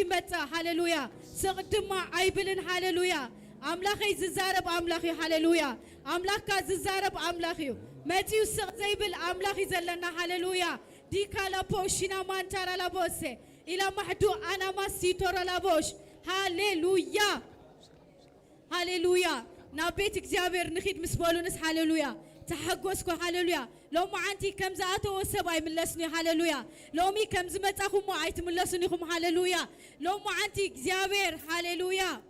متى هاللويا سقدم عيبلن هاللويا أملاخي ززارب أملاخي هاللويا أملاك ززارب أملاخي متى سق زيبل أملاخي زلنا هاللويا دي كلا بوشنا مان ترى لابوسه إلى محدو أنا ما سيتورا لابوش هاللويا هاللويا نبيت إخبار نخيد مسبولونس هاللويا تحقوسكو هاللويا لو ما أنتي كم زاتو وسبعي ملسني هاللويا لو مي كم زمت أخو ما عيت ملسنيكم هاللويا لو ما أنتي إخبار هاللويا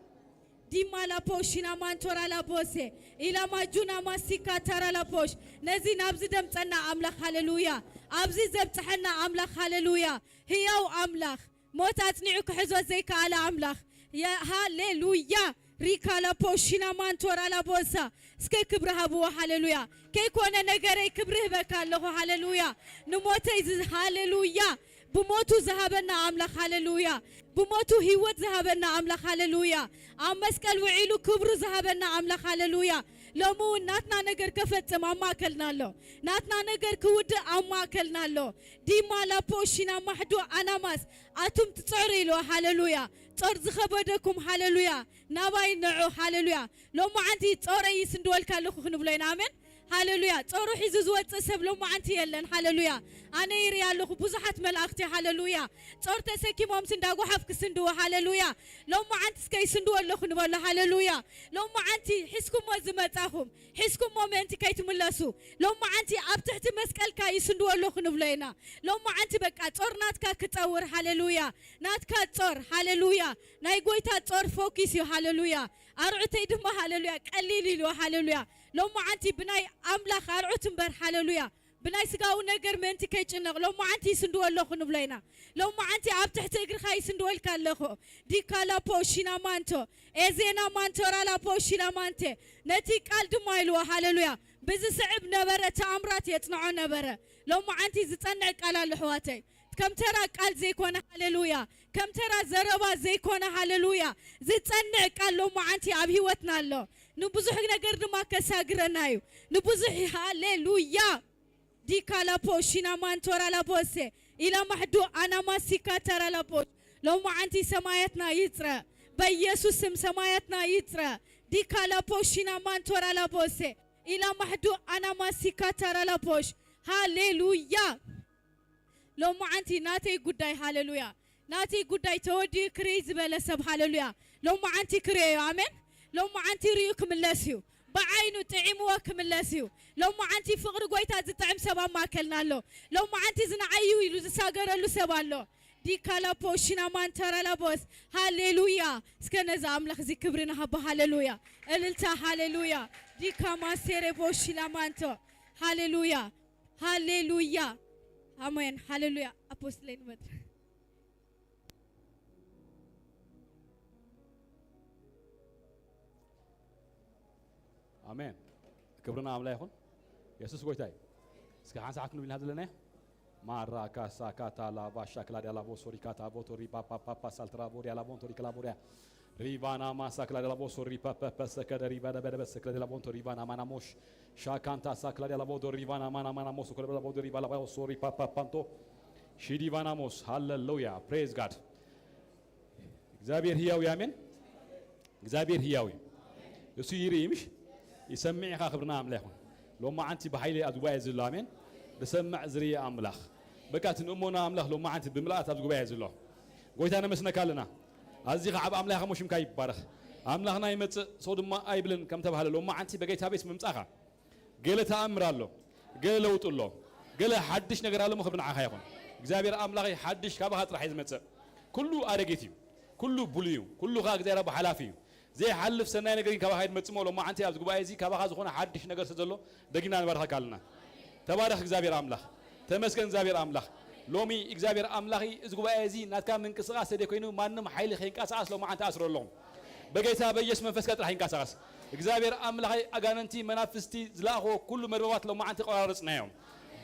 دي ما لا بوشنا ما نتورا لا بوسه إلى ما جونا ما سيكا ترى لا بوش نزي نبزي دم تنا أملاخ هاللويا أبزي زبط حنا أملاخ هاللويا هي أو أملاخ موتات نعك حزوة زيك على أملاخ يا هاللويا ريكا لا بوشنا ما نتورا لا بوسا سكي كبرها بوا هاللويا كي كونا نجاري كبره بكالله هاللويا نموتي هاللويا بموتو ذهبنا أملاخ هاللويا بموتو هيوت ذهبنا أملاخ هاللويا أمسكال وعيلو كبر ذهبنا أملاخ هاللويا لو مو ناتنا نجر كفت ما أكلنا له ناتنا نجر كود ما أكلنا له دي ما لا بوشنا محدو أنا ماس أتم تصعري له هاللويا ترز خبركم هاللويا نباي نعو هاللويا لو ما عندي تصعري يسندول كله خنبلين آمين هاللويا تصوروا حزوزوات سبلو ما أنتي يلن هاللويا أنا يريال له بزحت ملاختي هاللويا تصور تسكي مام سنداغو حفك سندو هاللويا لو ما أنت سكي سندو الله خنبلا هاللويا لو ما أنتي حسكم مزمتهم حسكم مومنت كي تملسوا لو ما أنتي أبتحت مسكال كاي سندو الله خنبلينا لو ما أنتي بقى تصور ناتكا كتصور هاللويا ناتكا تصور هاللويا نايقويتا تصور فوكيسيو هاللويا أرعتي دم هاللويا قليلي له هاللويا لو ما أنتي بناي أملاخ أرعتم بر هاللويا بناي سقاو نجر منتي كيتشنغ لو ما أنتي سندو الله خنبلينا لو ما أنتي أبتحت إجر خاي سندو الكالخو دي كلا بوشينا مانتو إزينا مانتو رالا بوشينا مانتي نتي قال دمايلو هاللويا بز صعب نبرة تأمرات يتصنعوا نبرة لو ما أنتي زتصنع قال الحواتي كم ترى قال زي كونه هاللويا كم ترى زربا زي كونه هاللويا زتصنع قال لو ما أنتي أبي وتنا له نبزح نجر ما كساجرنايو نبزح هاللويا دي كلا بوشينا مان تورا لا بوسه إلى محدو أنا ما سيكا ترى لا بوش لو ما أنتي سمايتنا يترى بيسوع سم سمايتنا يترى دي كلا بوشينا مان تورا لا بوسه إلى محدو أنا ما سيكا ترى لا بوش هاللويا لو ما أنتي ناتي قداي هاللويا ناتي قداي تودي كريز بلا سب هاللويا لو ما أنتي كريو آمين لو ما أنتي ريوكم اللاسيو بعينو تعيموا كم اللاسيو لو ما أنتي فقر قويتا زتعم سبا ما كلنا له لو ما أنتي زنا عيو يلو زساقر له سبا له دي كلا بوشنا مان ترى لابوس هاللويا سكنا زام لخ زي كبرنا هبا هاللويا الالتا هاللويا دي كما سيري بوشنا مانتو هاللويا هاللويا آمين هاللويا أبوسلين مدر آمين كبرنا عمله يخون يسوع قويتاي سكان ساعات نبين هذا لنا ما راكا ساكاتا لا باشكلا دي لا بوسوري كاتا بوتوري بابا بابا سالترا بوري لا بونتوري كلا بوري ريفانا ما ساكلا دي لا بوسوري بابا سكدا ريفانا بدا سكلا دي لا بونتوري ريفانا ما ناموش شاكانتا ساكلا دي لا بودو ريفانا ما ناموس كلا دي لا بودو ريفانا بوسوري بابا بانتو شيدي فاناموس هاللويا بريز جاد እግዚአብሔር ሕያው ያሜን እግዚአብሔር ሕያው እሱ ይሪምሽ يسمع خبرنا أملاخون لو ما أنت بحيلة أزواج زلامين بسمع زرية أملاخ بكات نأمونا أملاخ لو ما أنت بملأت أزواج زلام قلت أنا مسنا كلنا أزيغ عب أملاخ مش مكاي بارخ أملاخنا يمت صود ما أيبلن كم تبهله لو ما أنت بقيت هابيس ممسخة قلت أمر الله قل لو تقول قل حدش نقرأ له مخبرنا عخيقون إخبار أملاخ حدش كابه هترح يزمت كله أرجيتيم كله بوليو كله غاق زي رب حلافيو زي حلف سنة نقرين كبا هاي متسمو لو ما أنت أبز قبائي زي كبا هذا خونه حدش نقر سجله دقينا نبارك كلنا تبارك إخبار أملاخ تمسكن إخبار أملاخ لومي إخبار أملاخي إذ قبائي زي نتكلم من قصة سيدكوينو ما نم حيل خين كاساس لو ما أنت أسر لهم بقيتها بيجس من فسكت راح ينكاساس إخبار أملاخي أجانتي منافستي زلاخو كل مرات لو ما أنت قارصنا يوم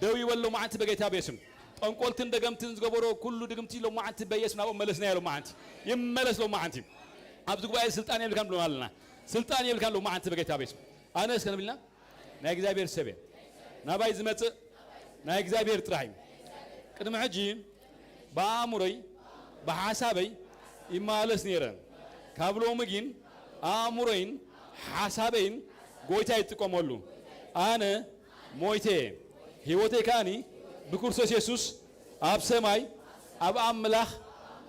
دوي ولا ما أنت بقيتها بيسم أنقول تندقم تنزقبرو كل دقمتي لو ما أنت بيسنا وملسنا لو ما أنت يملس لو ما أنت أبز قبائي سلطان يبلكان لو مالنا سلطان يبلكان لو ما أنت بقيتها بيسم أنا اسكن بلنا نا إخبار سبب نا باي زمت نا إخبار ترايم كده معجين بأمري بحسابي يمالس نيرن كابلو مجين آمورين حسابين قويتا يتقومولو أنا مويتي هيوتي كاني بكرسوس يسوس أب سماي أب أملاخ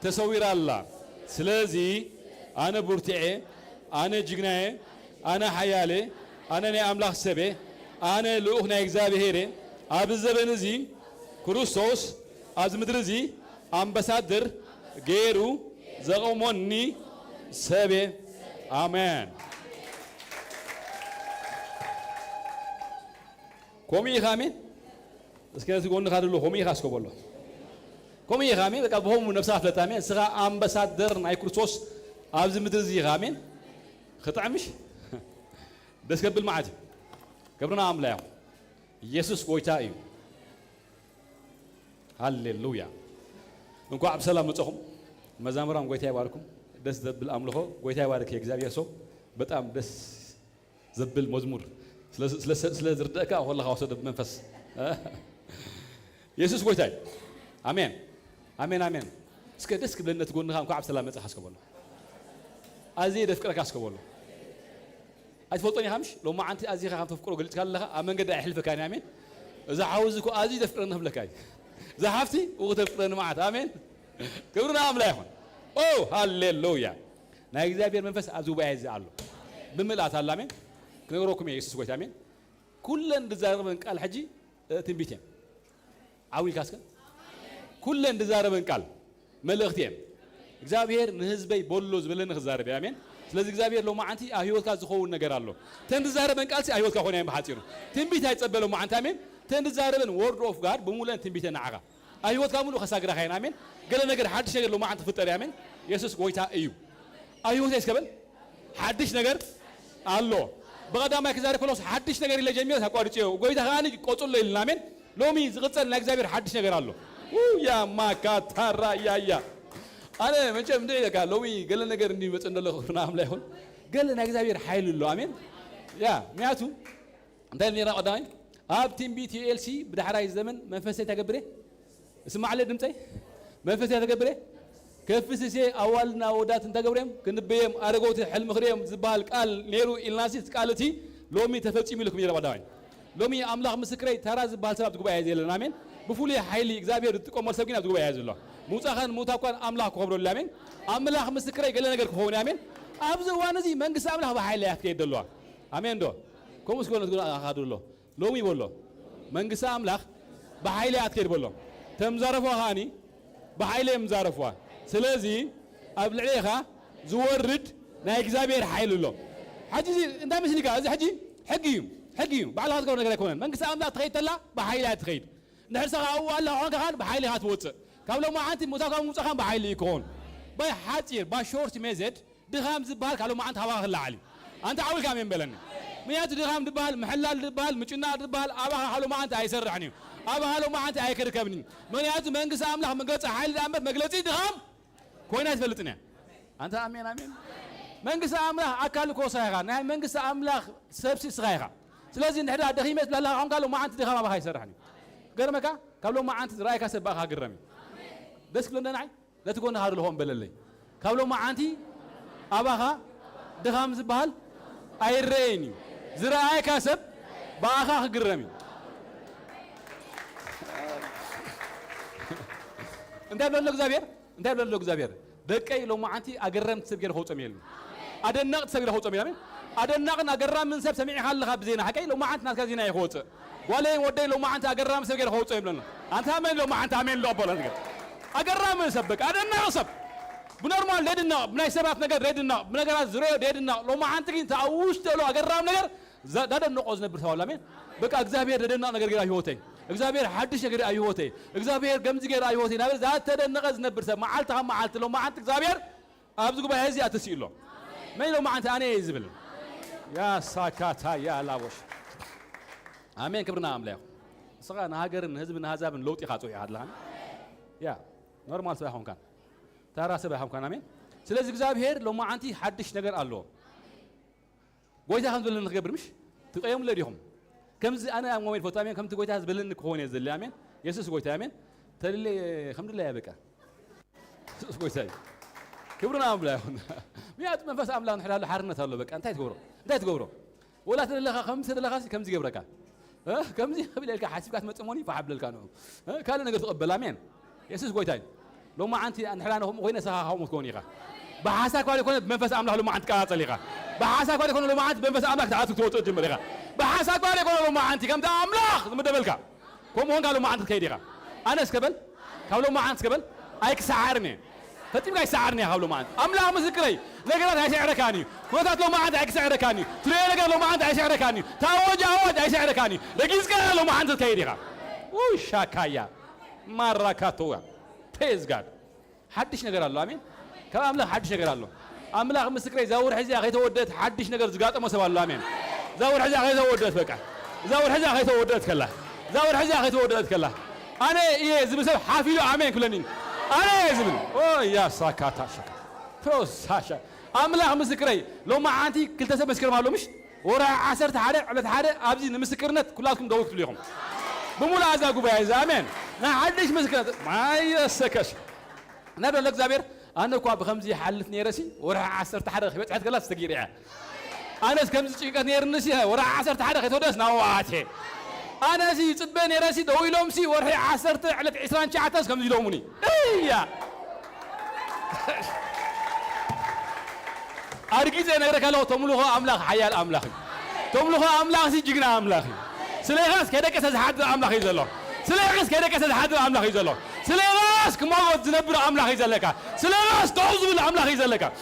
تصوير الله سلازي أنا برتعي أنا جغناي أنا حيالي أنا ني أملاخ سبي أنا لوخنا إكزابيهيري أب الزبنزي كروسوس أزمدرزي أمبسادر غيرو زغموني سبي آمين كومي خامي بس كده تقول نخاطر له كومي خاص كبولو كومي خامي بقى بهم نفسها فلتامين سغا أمبسادر ناي كروسوس أزمدرزي خامين خطأ مش بس قبل ما عاد قبلنا عمله يسوع قويتاي هاليلويا እንኳን አብሰላም መጽሁም መዛምራን ጎይታ ይባርኩም ደስ ዘብል አምልኮ ጎይታ ይባርክ የእግዚአብሔር ሰው በጣም ደስ ዘብል መዝሙር ስለ ዝርደካ ወላሂ ወሰደ መንፈስ ኢየሱስ ጎይታ አሜን አሜን አሜን እስከ ደስ ብለነት ጎንካ እንኳን አብሰላም መጽሐፍ አስከበሉ አዚ ደፍቅረካ አስከበሉ አይፈጦኝ ሃምሽ ሎማ አንተ አዚ ካም ተፍቅሮ ገልጽ ካለካ አመንገዳ ይحلفካ አሜን እዛ عاوزكو አዚ ደፍቅረና ብለካይ زحفتي وغتفرن معت آمين كبرنا عملا يخون أوه هاليلويا نايك زابير منفس أزوب عز الله بملأت الله آمين كنقولكم يا يسوع آمين كلن دزاربن قال حجي تنبيتين عاوي كاسكا كلن دزاربن قال ملختين زابير نهزبي بولوز بلن خزارب آمين ስለዚህ እግዚአብሔር ለው ማዓንቲ አህይወት ካዝኾውን ነገር አለ ተንድዛረበን ቃልሲ አህይወት ካኾነ ያም ባሓፂሩ ትንቢት አይጸበለው ማዓንቲ አሜን ተንድዛረበን ወርድ ኦፍ ጋድ በሙለን ትንቢት ናዓጋ አህይወት ካሙሉ ከሳግራ ኻይና አሜን ገለ ነገር ሓድሽ ነገር ለው ማዓንቲ ፍጠር አሜን ኢየሱስ ጎይታ እዩ አህይወት አይስከበል ሓድሽ ነገር አሎ በቀዳማይ ከዛሬ ኮሎስ ሓድሽ ነገር ኢለ ጀሚሮ ተቋርጪው ጎይታ ካኒ ቆጽሎ ይልና አሜን ሎሚ ዝቅጸል ለእግዚአብሔር ሓድሽ ነገር አሎ ያ ማካታራ ያያ أنا من شاف ندري لك لومي قال لنا قال إني مثلاً الله خرنا عمله هون قال لنا إخبار حيل الله آمين يا مياتو ده اللي رأى داين أب تيم بي تي إل سي بده حراي الزمن منفسه تقبره اسمع عليه دمتي منفسه تقبره كيف سيسي أولنا ودات تقبرهم كنبيهم أرجوت حلم خريم زبال قال نيرو إلناسي قالتي لومي تفتي ملكم يا رب داين لومي أملاخ مسكري ترى زبال سبب تقول بعيد يلا آمين بفولي حيلي إخبار تقوم مرسبين تقول بعيد الله موسى خان موتا كان أملاخ كبر الله آمين أملاخ مسكري قال لنا قال كهون آمين أبزر وانزي من قص أملاخ بحيل يحكي الله آمين دو كم سكون تقول أخذ الله لومي بقوله من قص أملاخ بحيل يحكي بقوله تمزارفوا هاني بحيل مزارفوا سلازي قبل عليها زورد نايك زابير حيل الله حجي أنت مسني كذا حجي حقيهم بعد هذا كون نقول كمان من قص أملاخ تخيل الله بحيل يتخيل نحرسها أول الله عنك بحيل هاتوت كابلو ما أنت موسى خان بحيل يكون باي حاتير باي شورت ميزت دخام زبال كابلو ما أنت هواها الله علي أنت عاول كامين بلني ميات دخام دبال محلال دبال مجنا دبال أباها حلو ما أنت هيسرعني أباها حلو ما أنت هيكركبني ميات منقص أملاح منقص حيل الأمر مقلتي دخام كوينات فلتنا أنت آمين آمين منقص أملاح أكل كوسايغا نهاي منقص أملاح سبسي صغيرة سلازم نحدها دخيمة لا عم قالوا ما أنت دخام أباها هيسرعني قرمك كابلو ما أنت رأيك سباها قرمي بس كلنا نعي لا تكون هذا الهون بللي كابلو ما أنتي أباها دخام زبال أيريني زراعي كاسب باخا قرمي انت بلو زابير انت بلو زابير بكاي لو ما أنتي أقرم تسبير هو تميل أدنق تسبير هو تميل أدنقنا أقرم من سب سميع حال خبزينا حكي لو ما أنت ناس كزينا يخوت ولا ودي لو ما أنت أقرم تسبير هو تميل أنت أمين لو ما أنت أمين لو بولن أقرام يسبك أدنى أصب بنورمال ليدنا بناي سبات نجار ليدنا بنجار زريو ليدنا لو ما عنتكين تأوش تلو أقرام نجار ده النقاز نبر ثولا مين بك أجزابير ليدنا نجار غير أيوتي أجزابير حدش غير أيوتي أجزابير جمز غير أيوتي نبر ذات ده النقاز نبر سب معلتها معلت لو ما عنتك أجزابير أبزقوا بهذه أتسيله ما لو ما عنت أنا يزبل يا ساكاتا يا لاوش آمين كبرنا عمله صغار نهاجر نهزب نهزاب لوط يخاطو يعاد لهن يا نورمال سبحهم كان ترى سبحهم كان آمين سلسلة إخبار لو ما أنتي حدش نجار الله قويته هم بلن نخبر مش تقيم لديهم كم أنا مؤمن فتامين كم تقويته هم بلن نكون يزل آمين يسوع قويته آمين ترى الحمد لله يا بكا قويته كبرنا أملا هون ميات منفس أملا نحن هلا حرنا ثالو بك أنت تقبره ولا تدلخ خمسة تدلخ كم زي قبرك كم زي قبل لك حاسب كات متأموني فحبل الكانوا كان نقدر تقبل آمين يسوس قويتين لو ما أنت نحن هم وين سها هم تكونيها بحاسك ولا يكون منفس أملا لو ما أنت كانت صليقة بحاسك ولا يكون لو ما أنت منفس أملا تعال تقول تجمرها بحاسك ولا يكون لو ما أنت كم ده أملا مدبلك كم هون قالوا ما أنت كيديها أنا سكبل قالوا ما أنت سكبل أيك سعرني فتيم قاي سعرني قالوا ما أنت أملا مذكري لقيت هاي سعركاني كنت لو ما أنت أيك سعركاني تري لقيت لو ما أنت أي سعركاني تاوج أي سعركاني لقيت كذا لو ما أنت كيديها وش شاكايا مرة كاتوا تيز قال حدش نقدر الله آمين كلام أملا حدش نقدر الله أملا مسكري زور حزي أخي تودت حدش نقدر زقات ما سوى الله آمين زور حزي أخي تودت بقى زور حزي أخي تودت كله زور حزي أخي تودت كله أنا إيه زبون سب حافيلو آمين كلنين أنا إيه زبون أوه يا ساكاتا شكا فوز ساشا أملا مسكري لو ما عندي كل تسب مسكر مالو مش ورا عشر تحرق على تحرق أبزي نمسكرنت كلكم دوقتوا اليوم بمولا عزاكو بيعز آمين نا حدش مسكرت ما يسكش نبي لك زابير أنا كوا بخمسي حلتني راسي ورا عشر تحرق بيت عاد كلاس تقيريها أنا كمزي شيء نيرنسي ورا عشر تحرق تودس نواتي أنا سي تبني راسي دوي لومسي ورحي عصرت على 20 شعتاس كم يلوموني إيا أرجيز أنا ركالو تملوها أملاخ حيال أملاخي تملوها أملاخ سي جينا أملاخي سليغاس كده كسر حد أملاخي زلوا سليغاس كده كسر حد أملاخي زلوا سليغاس كم مرة تنبر أملاخي زلكا سليغاس توزو بالأملاخي زلكا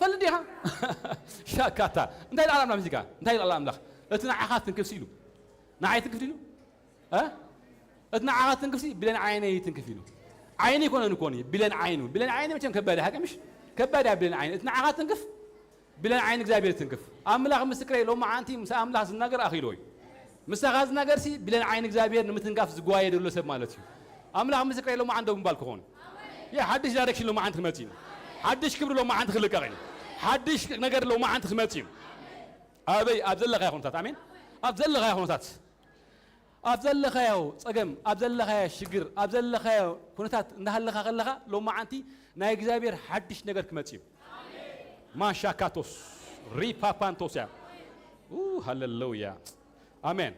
فلديها شاكاتا انت العالم أملاخ انت العالم أملاخ اتنا عخات تنكسيلو نعاي تنكفيلو اتنا عاد تنكفسي بلن عيني تنكفيلو عيني يكون نكوني بلن عينه بلن عيني متى كباده هكا مش كباده بلن عين اتنا عاد تنكف بلن عين እግዚአብሔር تنكف أملاخ مسكري لو ما أنتي مس أملاخ زناجر أخيلوي مس غاز ناجر سي بلن عين እግዚአብሔር نمتنكف زقواي دلو سب مالتي أملاخ مسكري لو ما عندهم بالكون يا حدش دارك لو ما عند خمتين حدش كبر لو ما عند خلق غين حدش ناجر لو ما عند خمتين أبي أبزل لك يا خونتات آمين أبزل لك يا خونتات أبزل لك يا صقم أبزل لك يا شجر أبزل لك يا خونتات نهلك خلقها لو ما أنتي نا እግዚአብሔር حدش ناجر خمتين ما شاكاتوس ريبا بانتوسيا هللويا آمين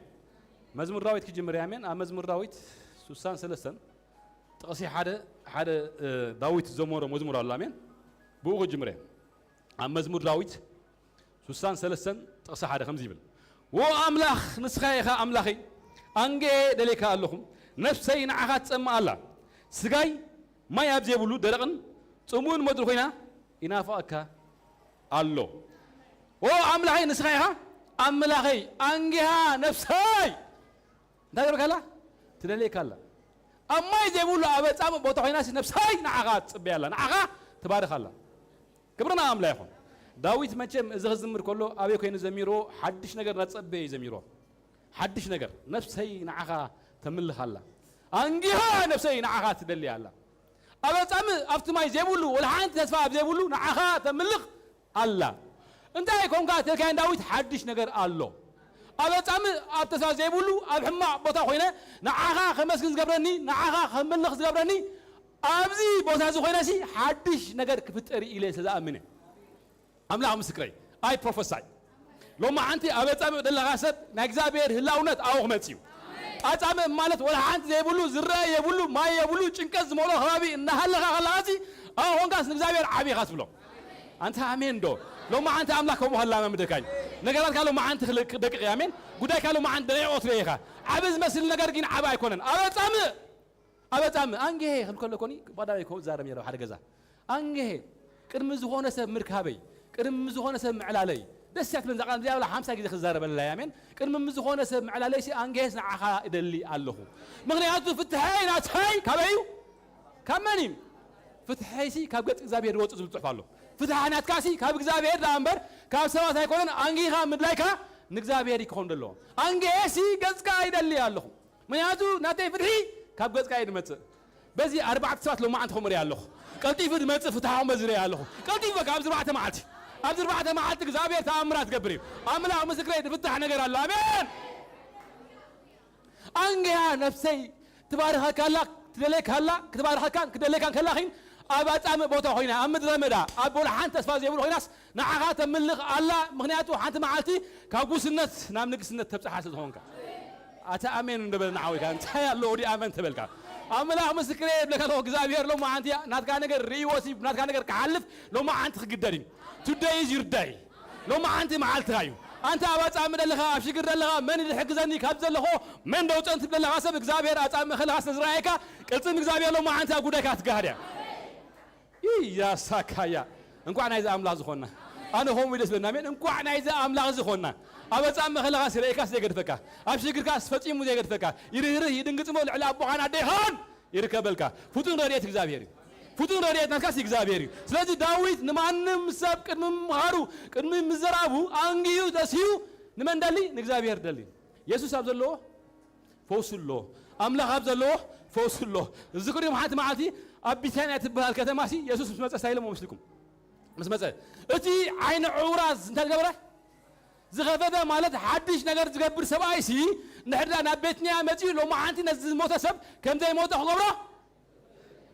مزمور راويت كجمر آمين مزمور راويت سوسان سلسن تقصي حدا داويت زمور مزمور الله آمين بوغ جمره مزمور راويت سوسان سلسن تقصي حدا خمزي بل وأملاخ نسخايخا أملاخي أنجي دليك اللهم نفسي نعخات سمع الله سجاي ما يبزي بلو درقن تمون مدركينا ينافعك الله وأملاخي نسخايها أملاخي أنجها نفسي دايرك الله تدليك الله أما يجيبوا له أبد أم بوتوهي ناس نفسي نعغات بيلا نعغا تبارك الله كبرنا أملاخهم داويت مچم إذا زمر كله أبي كين زميرو حدش نجر نتصبي زميرو حدش نجر نفسي نعغا تملك الله أنجها نفسي نعغا تدلي الله أبد أم أفتح ما يجيبوا له ولا عند تسفى يجيبوا له نعغا تملك الله أنت يكون قاتل كان داويت حدش نجر الله أبد أم أبتسا زيبولو أبحما بوتا خوينا نعاها خمس كنز قبرني نعاها خملخ قبرني أبزي بوتا زخوينا سي حدش نجر كفتري إليه سزا أمنه أملا مسكري أي بروفيساي لو ما أنت أبد أم دل غاسب نجزابير هلاونت أو خمتيو أبد أم مالت ولا أنت زيبولو زرع يبولو ما يبولو چنكز مولا خرابي نهلا خلاسي أو هونغاس نجزابير عبي خاسبلو أنت أمين دو لو ما أنت أملاكهم هلا ما مدركين نقدر قالوا ما أنت خلق دقيق يا مين قداي قالوا ما أنت دقيق أطريقة عبز مثل نقدر جين عباي كونن أبد أم أنجه خل كل كوني بدأ يكون زارم يلو حد جزا أنجه كرم زخونة سب مركبي كرم زخونة سب معلالي دسيت من زقان زي ولا خمسة جزء خزارة بالله يا مين كرم زخونة سب معلالي شيء أنجه نعخا يدلي الله مغنياته فتحي ناتحي كبيو كمانين فتحي شيء كابجت زابير روت زبط فالو فتحانات كاسي كاب እግዚአብሔር ዳንበር ካብ ሰባት አይኮነን አንጊኻ ምድላይካ ንእግዚአብሔር ይኮን ደሎ አንጌሲ ገጽካ አይደል ያለሁ ምክንያቱ ናተይ ፍትሒ ካብ ገጽካ ይድመጽ በዚ 4 ሰባት ሎ ማዓንት ኸመር ያለሁ ቀልጢፍ ድመጽ ፍትሓው መዝረ ያለሁ ቀልጢፍ ካብ 4 ማዓልቲ ኣብ 4 ማዓልቲ እግዚአብሔር ተአምራት ገብር አምላክ ምስክሬ ድፍታሕ ነገር አለ አሜን አንጌያ ነፍሰይ ትባርኸካላ ትደለካላ ክትባርኸካን ክደለካን ከላኺን أبات أم بوتا خوينا أمد رمدا أبول حنت أسفاز يقول خويناس نعاقات ملخ الله مغنياتو حنت معالتي كابوس النت نام نقص النت تبص حاسد هونك أتا أمين ندبل نعوي كان تايا لودي أمين تبلك أملا مسكري بلك الله جزابير لو ما عندي ناتكان نجر ريوسي ناتكان نجر كعلف لو ما عندك قدرين today is your day لو ما عندي معالت رايو أنت أبات أمد لها أبشكر لها من اللي حق زني كابز له من دوت أنت بلا حسب جزابير أتأم خلاص نزرعك قلت جزابير لو ما عندك أقولك أتقهريا يا ساكايا انكو انا اذا املاح زخونا انا هوم يدس لنا مين انكو انا اذا املاح زخونا ابصام خلاص ريكاس يغدفكا ابشكركاس فصيمو يغدفكا يريره يدنقصمو لعل ابوخان اديهون يركبلكا فوتون ريت እግዚአብሔር فوتون ريت نكاس እግዚአብሔር ስለዚህ ዳዊት ንማንም ሰብ ቅድም ማሩ ቅድም ምዘራቡ አንጊዩ ተሲዩ ንመንደሊ ንእግዚአብሔር ደሊ ኢየሱስ አብዘሎ ፈውስሎ አምላኽ አብዘሎ ፈውስሎ ዝክሪ ማሐት ማዓቲ أبيتان أتبهال كتماسي يسوع مسمى سايلم ومسلكم مسمى أتي عين عوراز أنت الجبرة زغفة مالت حدش نقدر تجبر سبايسي نحن أنا بيتني أمتي لو ما عندي نزل موت سب كم زي موت خبرة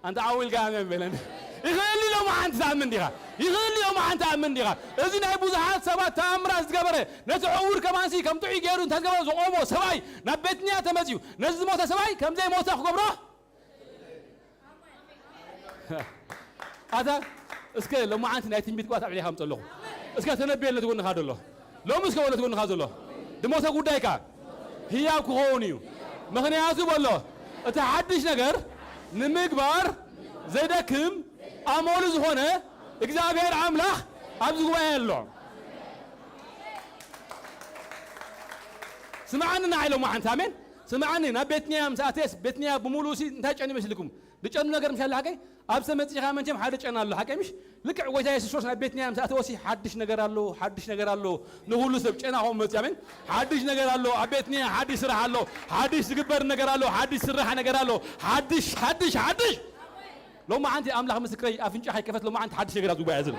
أنت عاول قام بلن يخلي لو ما عندي تعمل ديها يخلي لو ما عندي تعمل ديها إذا نبي زحات سبا تامراز جبرة نتعور كمان سي كم تعي جيرون تجبر زعومه سباي نبيتني أتمتيو نزل موت سباي كم زي موت خبرة هذا اسكت لو ما عندنا يتم بيتقاط عليها مطلقه اسكت تنبيه اللي تقول نخاد الله لو مسك ولا تقول نخاد الله دموسه قدايكا هي كهونيو مغنياتو بالله اتحدش نجر نمكبار زيدكم امول زهونه እግዚአብሔር አምላክ አብዝጎ ያለው سمعنا نعلم ما انت امين سمعني نبيتني ام ساعتين بيتني بمولوسي انت ጨኒ መስልኩም ልጨኑ ነገር ምሻል ሐቀይ አብሰ መጽኻ መንጀም ሓደ ጨናሉ ሐቀይ ምሽ ልክ ወይታ ኢየሱስ ነቤትኒ አም ሰዓት ወሲ ሐድሽ ነገር አሎ ንሁሉ ሰብ ጨና ሆም መጽ ያመን ሐድሽ ነገር አሎ አቤትኒ ሐዲስ ስራ አሎ ሐዲስ ዝግበር ነገር አሎ ሐዲስ ስራ ነገር አሎ ሐዲሽ لما عندي أملاح مسكري أفنش حي كفت لما عندي حدش نجار زوبا يزل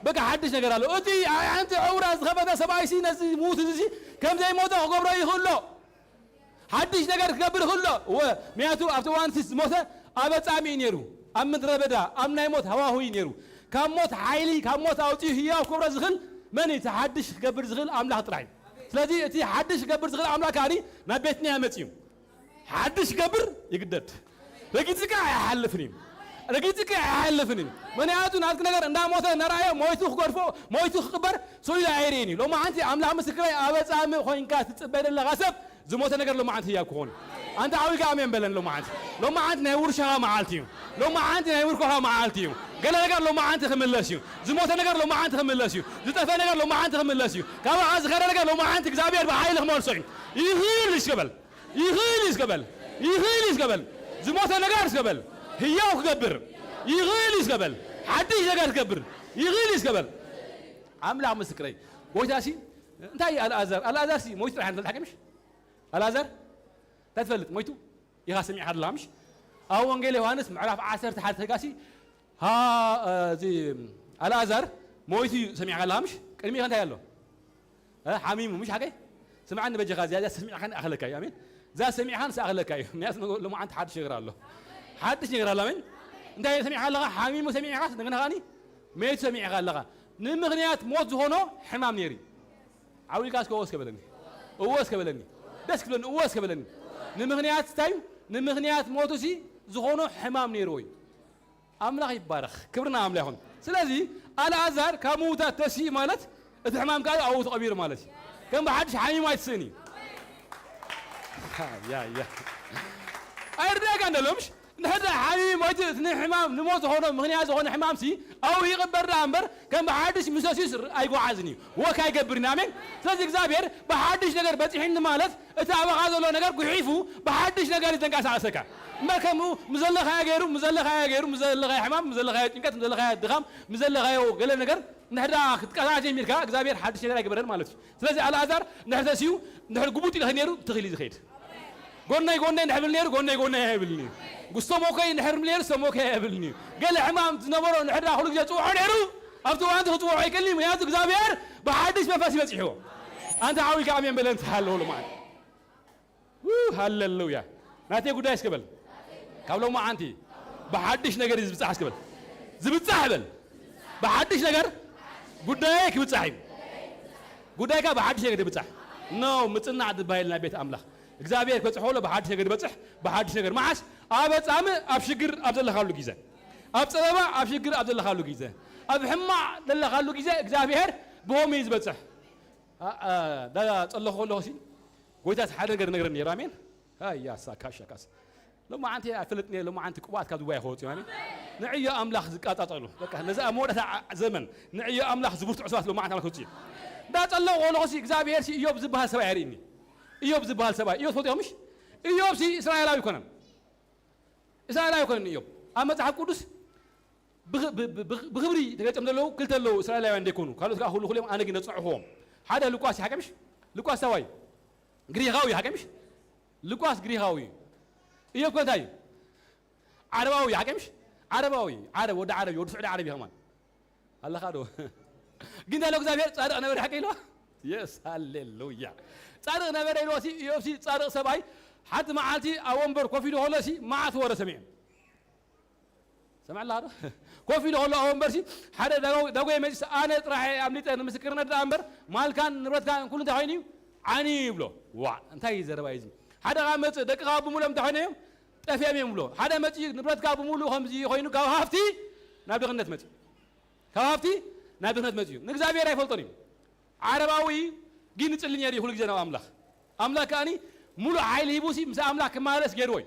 بقى حدش نجار له أتي أنت عوراز غبنا سبايسي نزي موت نزي كم زي موت أقبر يخلو حدش نجار كبر خلو ومئاتو أفتوان سيس موت أبت أمين يرو أم دربدا أم نايموت هوا هو ينيرو كم موت حيلي كم موت أوتي هي أقبر زغل مني تحدش كبر زغل أملاح طلعين سلادي أتي حدش كبر زغل أملاح كاري نبيتني أمتيم حدش كبر يقدر لقيتك حلفني رجيتك حلفني من يعطون هذا النجار عندما موت نرايا مويتو خقرفو مويتو خبر سوي عيريني لو ما عندي عمل عم سكري أبد عم خوين كات تبين الغصب زموت النجار لو ما عندي ياكون أنت عاوي كامين بلن لو ما عندي نور شها معالتيو لو ما عندي نور كها معالتيو قال النجار لو ما عندي خملاسيو زموت النجار لو ما عندي خملاسيو زتفا النجار لو ما عندي خملاسيو كم عايز غير النجار لو ما عندك زابير بحيل خمول صين يغيلش قبل زموت النجار قبل هياو كبر يغيلس قبل حدش نجار كبر يغيلس قبل عامل عم سكري ويتاسي انتي الازر سي مويت راح نفلت حكمش الازر تتفلت مويتو يغا سمع حد لامش او انجيل يوحنس معرف 10 تحت تقاسي ها زي الازر مويتي سمع لامش قدمي انت يالو حميم مش حكي سمعنا بجغاز يا سمع خان اخلك يا امين ذا سمع خان ساخلك الناس لما انت حد شغر الله حدش نقرأ لمن أنت سمع خالها حميم وسمع خاص نقول غاني ميت سمع خالها نمغنيات موت زهونه حمام نيري عاوي كاس كوس كبلني بس كبلني أوس كبلني نمغنيات تايم نمغنيات موتوسي زهونه حمام نيروي أملاخ يبارخ كبرنا أملاخون سلازي على أزار كموتة تسي مالت الحمام قال أو تقبير مالت كم بحدش حميم ما يتسني يا أردك أنا لمش هذا حميم وجه اثنين حمام نموت هون مغنيات هون حمام سي أو يقبر رامبر كان بحدش مساسيس أيقو عزني وكاي قبرنا من سلازي زابير بحدش نقدر بتحين مالت أتابع هذا لو نقدر كيعيفوا بحدش نقدر يتنقص على سكة ما كمو مزلخ يا حمام مزلخ يا تنكت مزلخ يا دغام مزلخ يا قال نقدر نحدا كذا ميركا زابير حدش نقدر يقبر مالت سلازي على أزار نحدا سيو نحد قبوتي لهنيرو تغلي زخيت قلنا نحبل نير قلنا يحبلني قصة موكي نحرم لير سموكي يحبلني قال حمام تنبرو نحرا خلق جاتو حنيرو أفتو أنت خطوة يكلم يازك زابير بحدش ما فاسي مسيحو أنت عاوي كامين بلنت حلولو معي هللويا ناتي قدايس قبل قبلو ما أنتي بحدش نقر يزبس عاس قبل زبتصح بل بحدش نجر قدايك بتصحي قدايك بحدش نجر بتصح نو متنا عد بايلنا بيت أملاخ إخزابير كتصحوله بحدش نجر بتصح بحدش نجر معش أبت أم أبشجر عبد الله خالو جيزة أبصلما أبشجر عبد الله خالو جيزة أبحمع عبد الله خالو جيزة إخزابير بوم يزبتصح ده الله خالو هسي قويتات حدا نجر نيرامين هاي يا ساكاش كاس لما أنت فلتني لما أنت قوات كذا ويا خوتي يعني نعيا أملاخ زكاة أطلو لك نزأ مودة زمن نعيا أملاخ زبورت عصات لما أنت مالكوتي ده الله والله سي إخزابير سي يوب زبها سبع عريني يوب زبها سبع يوب فوت يومش يوب سي إسرائيل لا يكونن إسرائيل لا يكونن يوب أما تحب قدس بخبري تقول أمد له كلت له إسرائيل لا يكونوا قالوا تقول له خليهم أنا جينا تصعهم هذا لوكاس حكمش لوكاس سواي غري غاوي حكمش لوكاس غري غاوي يوب كذاي عرباوي حكمش عرباوي عرب وده عربي وده سعودي عربي كمان الله خيره قلنا له إخزابير صادق أنا برحكي له يس هاللويا صادق أنا برحكي له سي يوب سي صادق سباي حتى ما عالتي أوامبر كوفي له هلا سي ما عثور سمع سمع الله هذا كوفي له هلا أوامبر سي حدا دعوة مجلس أنا راح أمنيت أنا مسكرنا الأمبر مال كان نبرت كان كله تهيني عني بلو وا أنت هاي زربايزي حدا قامت دك قابو مولم تهيني تفي أمين بلو حدا متي نبرت قابو مولو خمسي هينو قاو هافتي نبي غنت متي كهافتي نبي غنت متي نخزابير يفلطني عرباوي جيني تسلني يا ريخولك جنا أملاك أني مولو عائل يبوسي مس أملاك مالس جروي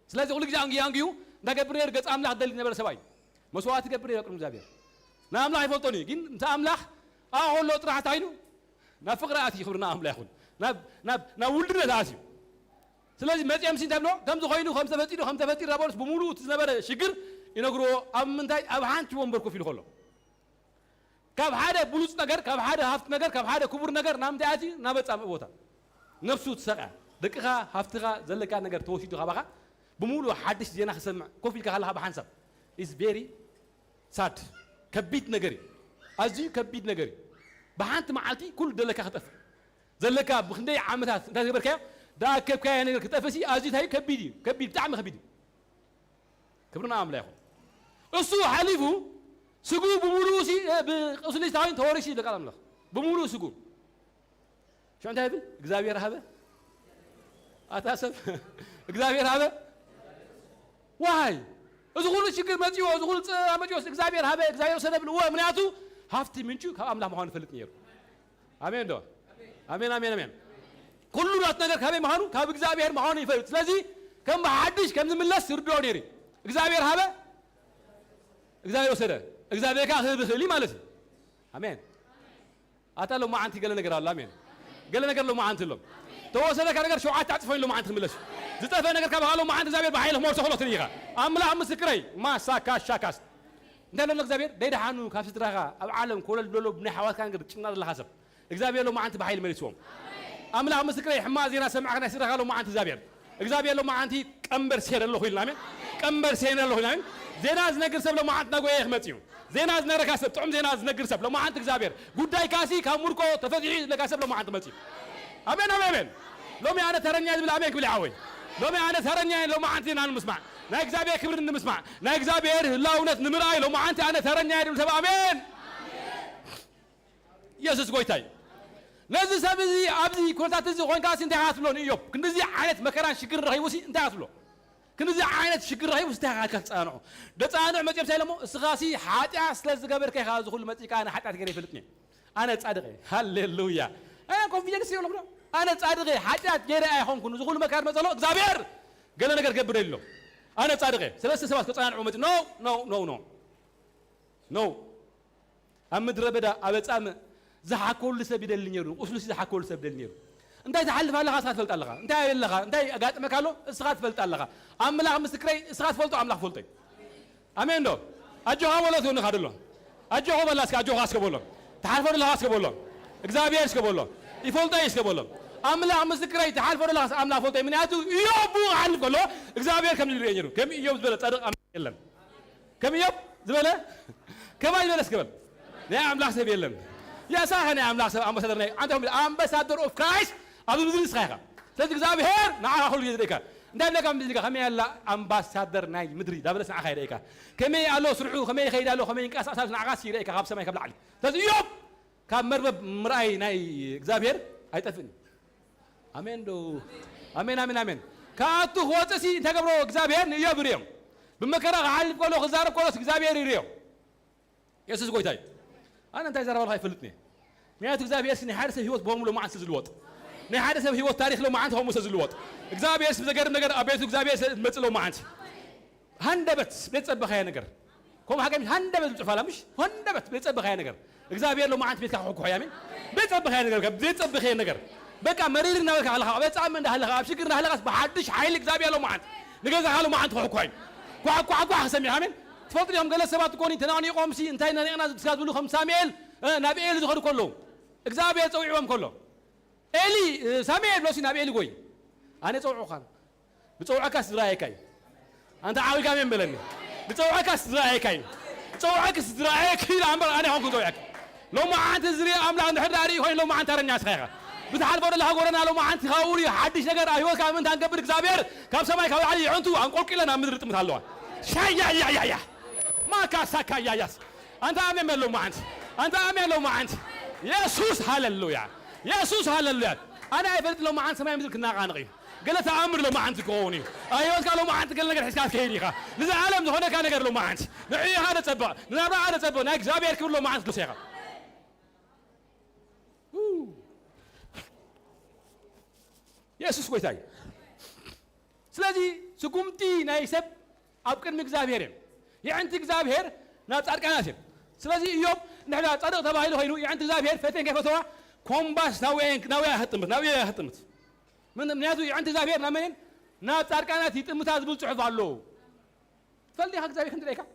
سلازي خولك جانجيو ده كبرير قص أملاك دليل نبر سباي مسوات كبرير يكرم زابير نا أملاك يفلطني جين مس أملاك أقول له تروح تعينه نفقر أتي خبرنا أملاك يقول نا ولدنا داسي سلازي متى أمسين تبلو كم زخينو خمسة فتير رابورس بمولو تزنبر شجر ينقرو أمنتاي أبهان تبون بركو في الخلا كاب هذا بلوس نجار كاب هذا هفت نجار كاب هذا كبر نجار نام تأتي نابت أم بوتا نفسه تسقى دقيقة هفتها زلك نجار توشي تخابها بمولو حدش جينا خسم كوفي كهلا بحنسب is very sad كبيت نجاري أزي كبيت نجاري بحنت معلتي كل دلك خطف زلك بخندي عمتها ده بركة ده كيف كان نجار كتفسي أزي هاي كبيد تعمل كبيد كبرنا عمله أسو حليفه سجون بمولوسي بأصل إستعين تورشي ده كلام له بمولوس سجون شو أنت هذا إخزابير هذا أتأسف إخزابير هذا واي أزغول الشكل ماتيو أزغول ماتيو إخزابير هذا إخزابير سنة بالأول من يعطو هفتي منشو كأم لا مهان فلت نير آمين دو آمين كل ناس نجار كابي مهانو كاب إخزابير مهان يفلت لذي كم بحدش كم من الله سردو نيري إخزابير هذا إخزابير سنة إخزابير كأخذ بخلي مالتي آمين أتى ما أنت قال نجار الله آمين قال نجار لو ما أنت لهم توصل لك نجار شو عاد تعرفين لو ما أنت ملش زتفه نجار كابه لو ما أنت إخزابير بحيله مور سخلة تريقة أملا أم سكري ما شاكاس ده لو إخزابير ده حنو كافس تراها العالم كل الدول بني حواس كان قد تشنا الله حسب إخزابير لو ما أنت بحيل ملسوم أملا أم سكري حمازينا سمعنا سيرها لو ما أنت إخزابير لو ما أنت كمبر سير الله خيل آمين كمبر سير الله خيل آمين زيناز نجر سب لو ما أنت نقول إيه متيو زيناز نركاسب تعم زيناز نجر سب لو ما أنت إخزابير قداي كاسي كاموركو تفضي لكاسب لو ما أنت متيو آمين لو ما أنا ترني بلا أميك بلا عوي لو ما أنا ترني لو ما أنت أنا مسمع نا إخزابير كبر نمسمع نا إخزابير لا ونت نمراي لو ما أنت أنا ترني سب آمين يسوع قويتاي نزل سبزي أبزي كنت أتزي خوين كاسي انت حاسبلون إيوب كنزي عينت مكران شكر رهي وسي انت حاسبلون كنزي عينت شكر رهي وسي انت كتصانعو دتصانع متيم سايلمو اسغاسي حاطيا سلاز غبر كاي خاز كل متي كان حاطيا تغري فلتني انا تصادقي هاليلويا انا كونفيدنس يولو انا تصادقي حاطيا غير اي هون كن زغول مكار مصلو እግዚአብሔር ገለ ነገር ገብር የለው انا تصادقي سلاس سبات كتصانعو مت نو امدر بدا ابصام زحكول سبيدل نيرو اسلس زحكول سبيدل نيرو انت تحلف على خاص تفلط الله انت يلها انت اغاطم كالو اسخات تفلط الله املاح مسكري اسخات فلطو املاح فلطي امين دو اجوها ولا تون خدلو اجوها ولا اسك اجوها اسكبولو تحلفوا الله اسكبولو እግዚአብሔር እስከቦሎ ይፈልጣይ እስከቦሎ املاح مسكري تحلفوا الله املاح فلطي من ياتو يوبو علفلو እግዚአብሔር كم يرينيرو كم يوب زبل صدق يلن كم يوب زبل كما يبل اسكبل يا املاح سب يلن يا ساهن يا أملاك أمباسادر أنتم أمباسادر أوف كرايست أبو بزنس خيرا تلك زابير نعم أقول يدريك ندابل كم بيزيك خمي الله أمباسادر ناي مدري دابل سنع خير إيكا كمي الله سرعو كمي خير الله كمي إنك أساس نعقاس ير إيكا خاب سماي قبل علي تز يوب كم مرب مرأي ناي إكزابير هاي تفني آمين دو آمين آمين آمين كاتو هو تسي أنت قبله إكزابير نيجي بريم بمكرا عالب كله خزار كله إكزابير يريو يسوس قوي تاي أنا أنت إذا والله فلتني مئات إكزابير سني حارس هيوت بوم لو ما عنده زلوات نه حارس هيوت تاريخ لو ما عنده هم زلوات إكزابير بزجر نجر أبيت إكزابير مثل لو ما عنده هندبت بيتصب خير نجر كم حاجة مش هندبت فلا مش هندبت بيتصب خير نجر إكزابير لو ما عنده بيتك حقوق يامين بيتصب خير نجر بيتصب خير نجر بقى مرير نوك على خا بيتصب من ده هلا بشكرنا هلا بحدش حيل إكزابير لو ما عنده نجر حاله ما عنده حقوق كوا سمي يامين تفضل يوم قال سبات كوني تناني قومسي انتهينا أنا تسكت بقولوا 5 ميل نبي إيلي دخلوا كلهم إكزابير توعيهم كلهم إيلي سامي بلوسي نبي إيلي قوي أنا توعو خان بتوعك أسرائيل أنت عاوي كامين بلني بتوعك أسرائيل بتوعك أسرائيل الأمر أنا هون كتوعك لو ما أنت زري أملا عند حد عاري هاي لو ما أنت رنياس خيرا بتحال بقول لها قولنا لو ما أنت خاوري حدش نجار أيوة كامين تانقبل إكزابير كم سماي خاوري علي عنتو أنقول كلنا مدرت مثلوا شاي يا ما كاسكا يا ياس أنت أمين لو ما أنت أمين لو ما أنت يسوس هاللويا يسوس هاللويا أنا أفرت لو ما أنت سماي مثل كنا غانغي قلت أمر لو ما أنت كوني أيوة قالوا ما أنت قلنا حسكات كيريخا لذا عالم هنا كان غير لو ما أنت نعي هذا تبع نرى هذا تبع ناك زابير كل لو ما أنت لسيغا يسوس كويتاي سلازي سكومتي نايسب أبكر مكزابيرين يعني أنت إكزابير ناس أركاناسين سلازي يوم نحن صدق تباهيلو هينو يعني أنت إكزابير فتين كيف توا كومباس ناوية هتمت من نازو يعني أنت إكزابير نامين ناس أركانات يتم تازبول صحف علو فلدي حق إكزابير كنت ريكا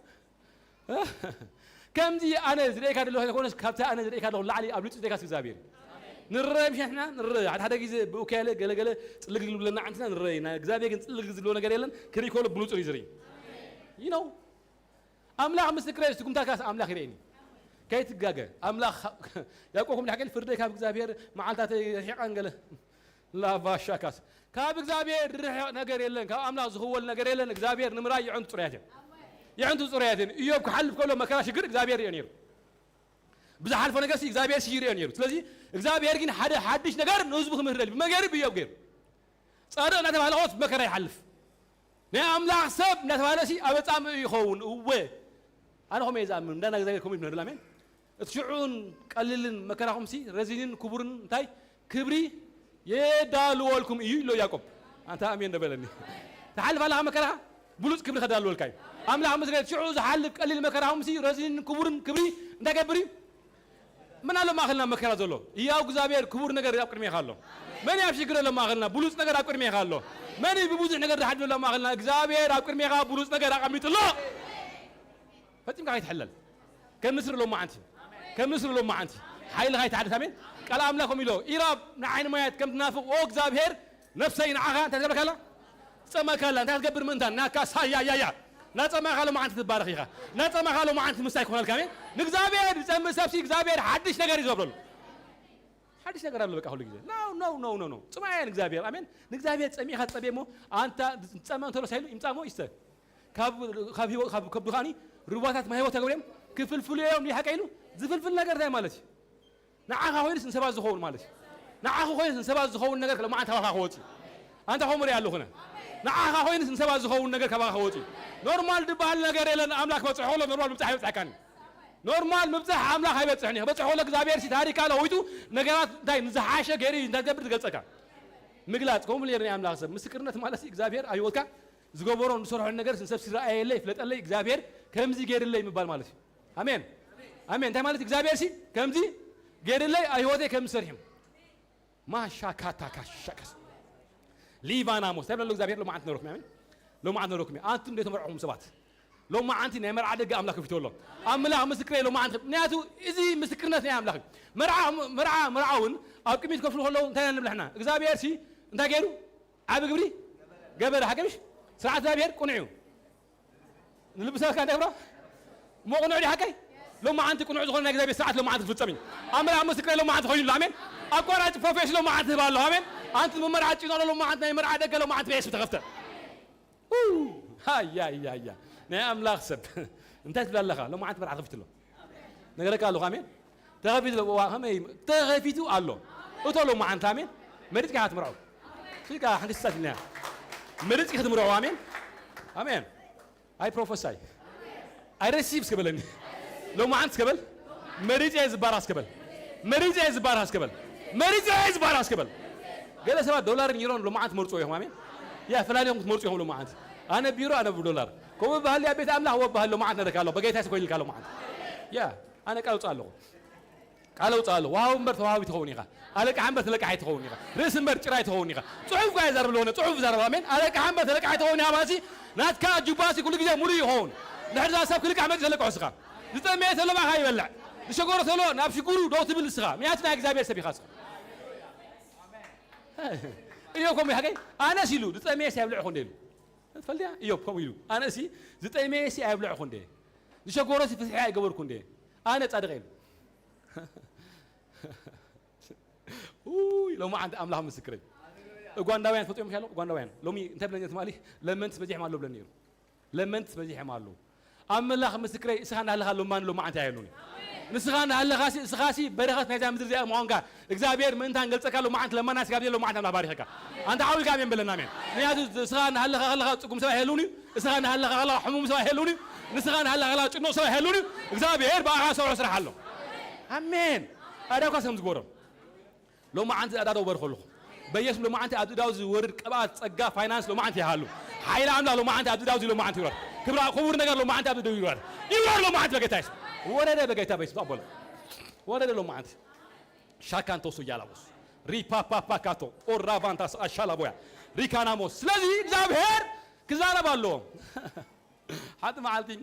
كم دي أنا زريكا اللي هو كونس كابتا أنا زريكا اللي علي قبل زريكا إكزابير نرى مش إحنا نرى عاد هذا جزء بوكالة قال تلقي لنا عندنا نرى إكزابير كنت تلقي لنا قريلا كري كله بلوت ريزري you know أملاخ مسكريش تقوم تاكاس أملاخ يريني كي تجاجا أملاخ يقولكم الحكي الفردي كاب إكزابير معلتات يحقن قال لا باشاكاس كاب إكزابير نجار يلن كاب أملاخ زهول نجار يلن إكزابير نمرة يعند صرياتين يعند صرياتين يوم كحل كله مكان شجر إكزابير ينير بس حل فنجس إكزابير شجر ينير تلازي إكزابير كين حدش نجار نزبط مهرل ما جرب يوقف صار أنا تبع الغوص ما كره يحلف نعم لا سب نتوالسي أبتسام يخون هو أنا هم يزامن ده نقدر كم يبنون لامين تشعون قليلن مكانهم سي رزينين كبرن تاي كبري يدالو لكم يلو يعقوب أنت أمين دبلني تحلف على مكانها بلوز كبري خدالو لكاي أملا هم زغير تشعوز حلف قليل مكانهم سي رزينين كبرن كبري ده كبري من على ما خلنا مكانه زلوا ياو إكزابير كبر نجار يأكل ميخالو من يعرف شكله لما خلنا بلوز نجار يأكل ميخالو من يبوز نجار حد لما خلنا إكزابير يأكل ميخا بلوز نجار أقميت الله فتيم قاعد يتحلل كم مصر لو ما أنتي كم مصر لو ما أنتي حيل هاي تعرف ثمين كلام لكم يلو إيراب نعين ما يتكم تنافق أو إكزابير نفسي نعها تقدر كلا سما كلا تقدر من تان ناكاس هاي يا ناس ما خلوا ما أنت تبارك يا ناس ما خلوا ما أنت مستحق هذا الكلام إكزابير سما سبسي إكزابير حدش نجار يزبرل حدش نجار يبلو بكحول كذا no سما يعني إكزابير أمين إكزابير سمي خد سبيه مو أنت سما أنت لو سهل إمتى يست كاب بخاني رباطات ما هو تقولين كفل فليهم لي حكيلو زفل فل نجار ده مالتي نعاها خوينس نسبة زخون مالتي نعاها خوينس نسبة زخون نجار كلام ما أنت هوا خوتي أنت هم ريالو هنا نعاها خوينس نسبة زخون نجار كبا خوتي نورمال دبال نجار إلى أملاك بتحوله نورمال بتحيي بتحكاني نورمال مبتح أملاك هاي بتحني بتحوله إكزابير سي تاريخ على هويتو نجارات داي نزحاشة غيري نتقبل تقصك مقلات كم اللي يرني أملاك سب مسكرنا مالسي إكزابير أيوة زغبورون بسرعة النجار سنسب سراء اللي فلت الله إكزابير كم زي غير اللي مبال مالتي أمين أمين ده مالتي إكزابير سي كم زي غير اللي أيوة ده كم سرهم ما شاكاتا كشكس ليفانا موس تبلا لو إكزابير لو ما عندنا ركمي أمين لو ما عندنا ركمي أنتم ده تمرعهم سبات لو ما عندي نمر عدد أملاك في تولو أملاك مسكري لو ما عند ناتو إزي مسكرنا ثاني أملاك مرعون أو كمية كفلو هلو ثاني نبلحنا إكزابير سي أنت غيره عابي قبري قبل حكمش ساعة إكزابير قنعوا نلبسها كان تقرأ مو قنعوا لي حكي لو ما عندك قنعوا زغلنا إكزابير ساعة لو ما عندك في السمين أملاك مسكري لو ما عندك خيل لامين أقوى راج فوفيش لو ما عندك بالله أمين أنت مرعات شنو لو ما عندنا مرعات لو ما عندك بيش بتغفتر هيا نعم لا خسب انت تبلا لها لو ما عاد مرعى غفت له نقولك قالوا خامين تغفيت له خامين تغفيتو قالوا وتقولوا ما عاد خامين مريت قاعد مرعو في قاعد حق الساتنا مريت قاعد مرعو آمين I prophesy I receive سكبلني لو ما عاد سكبل مريت عايز باراس كبل مريت عايز باراس كبل مريت عايز باراس كبل قال سبعة دولار يورون لو ما عاد مرتوا يوم آمين يا فلان يوم مرتوا يوم لو ما عاد أنا بيرو أنا بدولار كم بهالي أبيت أملا هو بهالو ما عاد نركاله بقيت هسه كويل كالو ما عاد يا أنا قالوا تعالوا واو مرت واو تخونيها عليك عم بتلك عيت تخونيها رسم مرت راي تخونيها صحف قاعد زرب لونه صحف زرب آمين عليك عم بتلك عيت تخونيها ماشي ناتكا جباسي كل جزء مري هون نحن حساب كل عمل زلك عسقا زتميت له ما هاي ولا لشجورة له نابش يقولوا دوت بالسخا مياتنا إجزابير سبي خاص اليوم يا حكي أنا سيلو زتميت سيبلع خنديل فليا يوب كم يلو أنا سي زتميت سيبلع خنديل لشجورة فتحة جبر خنديل أنا تصدقين لو ما عند أملاهم مسكرين قواندا وين فتوي مشالو قواندا وين لو مي أنت بلني تمالي لما أنت بجيح مالو بلنيرو لما أنت بجيح مالو أملاهم مسكرين سخان هلا لو ما أنت عينوني نسخان هلا خاسي برخات نجا مدري زي مونغا إجزابير من تانجل تكلم ما أنت لما ناس قابل لو ما أنت نباري هكا أنت عاوي كامين بلنا مين نيادو سخان هلا قوم سوا هلوني سخان هلا حموم سوا هلوني نسخان هلا تنو سوا هلوني إجزابير بقى سوا عسر حلو أمين أنا قاسم زغورم لو ما أنت أداو برخلو بيش لو ما أنت أداو زورد كبات أجا فاينانس لو ما أنت هالو حيل عملا لو ما أنت أداو لو ما أنت يورد كبر قبور نجار لو ما أنت أداو يورد لو ما أنت بقيتاش ولا بقيتها بس بقول ولا لو ما أنت شاكان توسو يالابوس ري با كاتو أو رافانتاس أشالابويا ري كاناموس لذي جابهر كزانا بالو حتى ما عالتي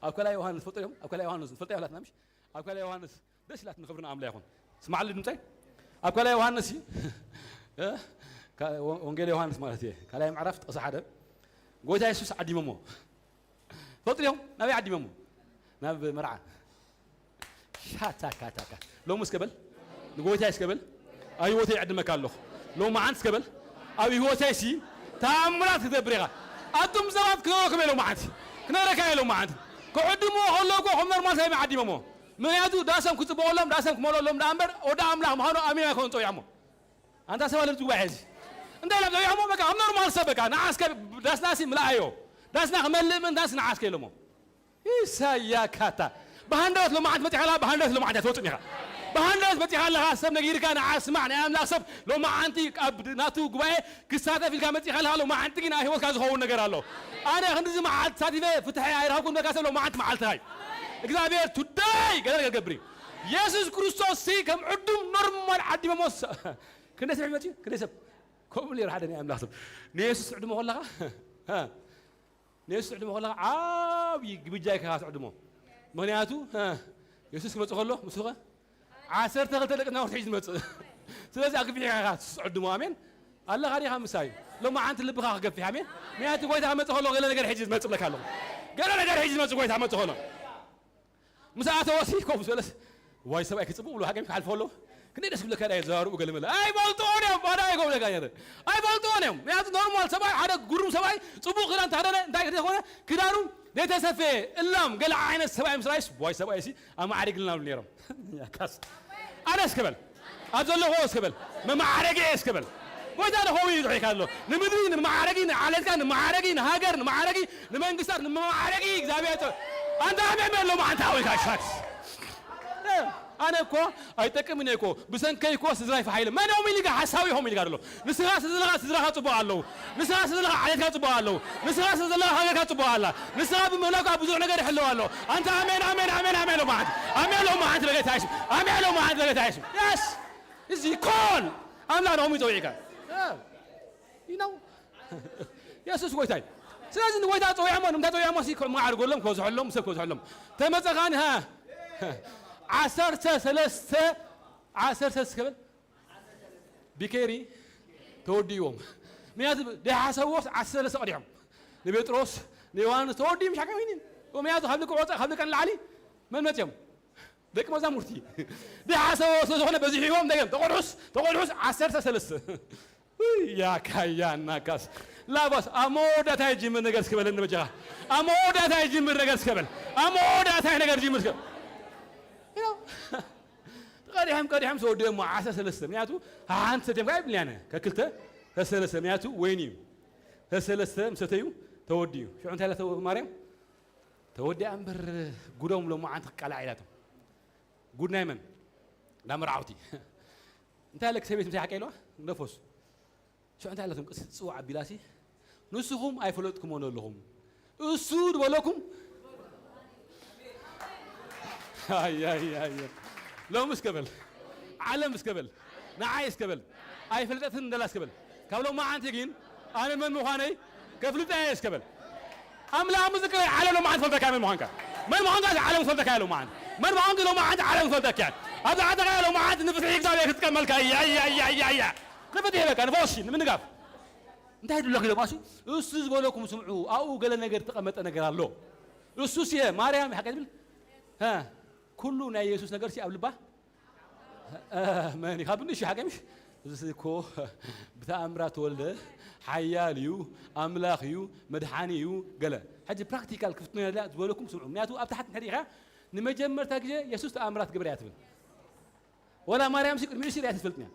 أكلا يوهانس فطيهم أكلا يوهانس فطيهم لا تنامش أكلا يوهانس ليش لا تنخبرنا عمله يكون اسمع لي نمتى أكلا يوهانس وانجيل يوهانس مالتي كلام عرفت أصحابه قوي يسوع عدي ممو فطيهم نبي عدي ممو نبي مرعى شاتا لو مسكبل قوي تايس قبل أيوة تيعد مكان لو ما عندك قبل أو هو تايسي تأمرات تدبرها أدم زوات كلهم لو ما عندي كنا ركاي لو ما عندي كعدمو خلوكو عمر ما سامع عدي ممو ما يادو داسم كنت بقولهم داسم كمولهم دامبر ودام لا ما هو أمين يكون توي عمو أنت سوى لبتو واحد أنت لا توي عمو بقى عمر ما سبقة ناس داس ناسي ملايو داس نعمل من داس ناس كيلومو إيسايا كاتا بهندرت لو ما عاد متحلا بهندرت لو ما عاد توتنيها بهندرت متحلا حسب نغير كان اسمعني ام لاصب لو ما عندي ناتو غواي كساته في الكامت يحلا لو ما عندي كنا هيوت كاز هو نغير الله انا هندز ما عاد ساتي فتحي ايراكم بقاسم لو ما عاد معلت هاي እግዚአብሔር ቱዳይ ገለ ገብሪ ኢየሱስ ክርስቶስ ሲ ከም ዕዱም ኖርማል ዓዲ መሞስ ክንደስ ዕመጪ ክንደስ كم لي راح أدني أملاك نيسوس عدمه والله ها نيسوس عدمه والله عابي بيجاك هاس عدمه مغنياتو ها يسوس كم تقول له مسوقة عسر تغلط لك نور حيز مت سلسلة أقفي هاس عدمه آمين الله غاري خمساي لو ما عنت اللي بخاخ قفي آمين مياتو قوي تعمل تقول له قال لك حيز مت لك هالله قال لك حيز مت قوي تعمل تقول له مساعته وسيكم سلس واي سبعة كتبوا له حاجة حال فولو كنا نسمع لك هذا يزار وقال ملا أي بلطونهم ما رأيكم لك هذا أي بلطونهم ما هذا نورمال سبعة هذا جروم سبعة صبوا خلنا تهرنا ده كده هنا كدارو ده تسافة اللام قال عين السبعة مسرايس واي سبعة يسي أما عارق لنا وليرم يا كاس أنا اسكبل أبزل له هو اسكبل ما عارق اسكبل وده أنا هو يدعي كله نمدري نمعارقين على كان نمعارقين هاجر نمعارقين نمانجسر نمعارقين زابيته أنت عم لو ما أنت هاوي كاشاكس أنا كوا أيتك مني كوا بس أنا كي كوا سزراي في حيله ما نوم اللي جا حساوي هم اللي قالوا نسرع سزراها تبغى الله نسرع سزراها عليك تبغى الله نسرع سزراها عليك تبغى الله نسرع بملاك أبو زور نقدر حلو الله أنت آمين آمين آمين آمين لو ما أنت آمين لو ما أنت لقيت عايش آمين لو ما أنت لقيت عايش يس إزاي كون أنا نومي تويك you know يس سوي تاي سلازم نوي تاتو يعمون نمتاتو يعمون سيكون ما عارف أقول لهم كوز علهم مسكوز علهم تمزقان ها عسرت ثلاثة عسرت سكبل بكيري تودي يوم ميات ده حسوس عسر سقريهم نبيتروس نيوان تودي مش حكايين وميات خليك وقت خليك أنا العلي من متيم ذيك ما زامورتي ده حسوس هنا بزيه يوم ده تقول حس عسرت ثلاثة يا كيان ناكاس لا بس أمودا تايجي من نجار سكبل النبجة أمودا تايجي من نجار سكبل أمودا تاي نجار جيم سكبل قاري هم سودي مع عساس السمياتو هان ستيم قايب لي أنا ككلته هسه السمياتو ويني هسه السم ستيو توديو شو أنت هلا تو مريم تودي أمبر قدوم لو ما عندك على عائلته قد نايمن لا مرعوتي أنت لك سبيت مساحة كيلو نفوس شو أنت هلا تنقص سوى عبيلاسي نسهم أي فلوتكم ونقولهم السود ولكم هاي لو مسكبل علم مسكبل نعايس كبل أي فلتة ندلاس كبل كابلو ما عن تجين أنا من مخاني كفلتة عايس كبل أملا مذكر على لو ما عند فلتة كامل مخانك من مخانك على فلتة كامل مخان من مخانك لو ما عند على فلتة كامل هذا لو ما عند نفتح زاوية تكمل كاي يا نفتح لك أنا فوشي من نقاف أنت هيدو لك ماشي أسس بقولكم سمعوا أو قال نجر تقمت نجر الله أسس يا مريم حكيت بال ها كلنا يسوع نجر شيء قبل با ماني خابني شو حكي مش زكو بتأمرات ولده حياليو أملاخيو مدحانيو قال حاجة براكتيكال كفتنا لا بقولكم سمعوا ناتو أبتحت نحريها نمجمر تاجي يسوع تأمرات قبريات بال ولا مريم شكل من الشيء فلتني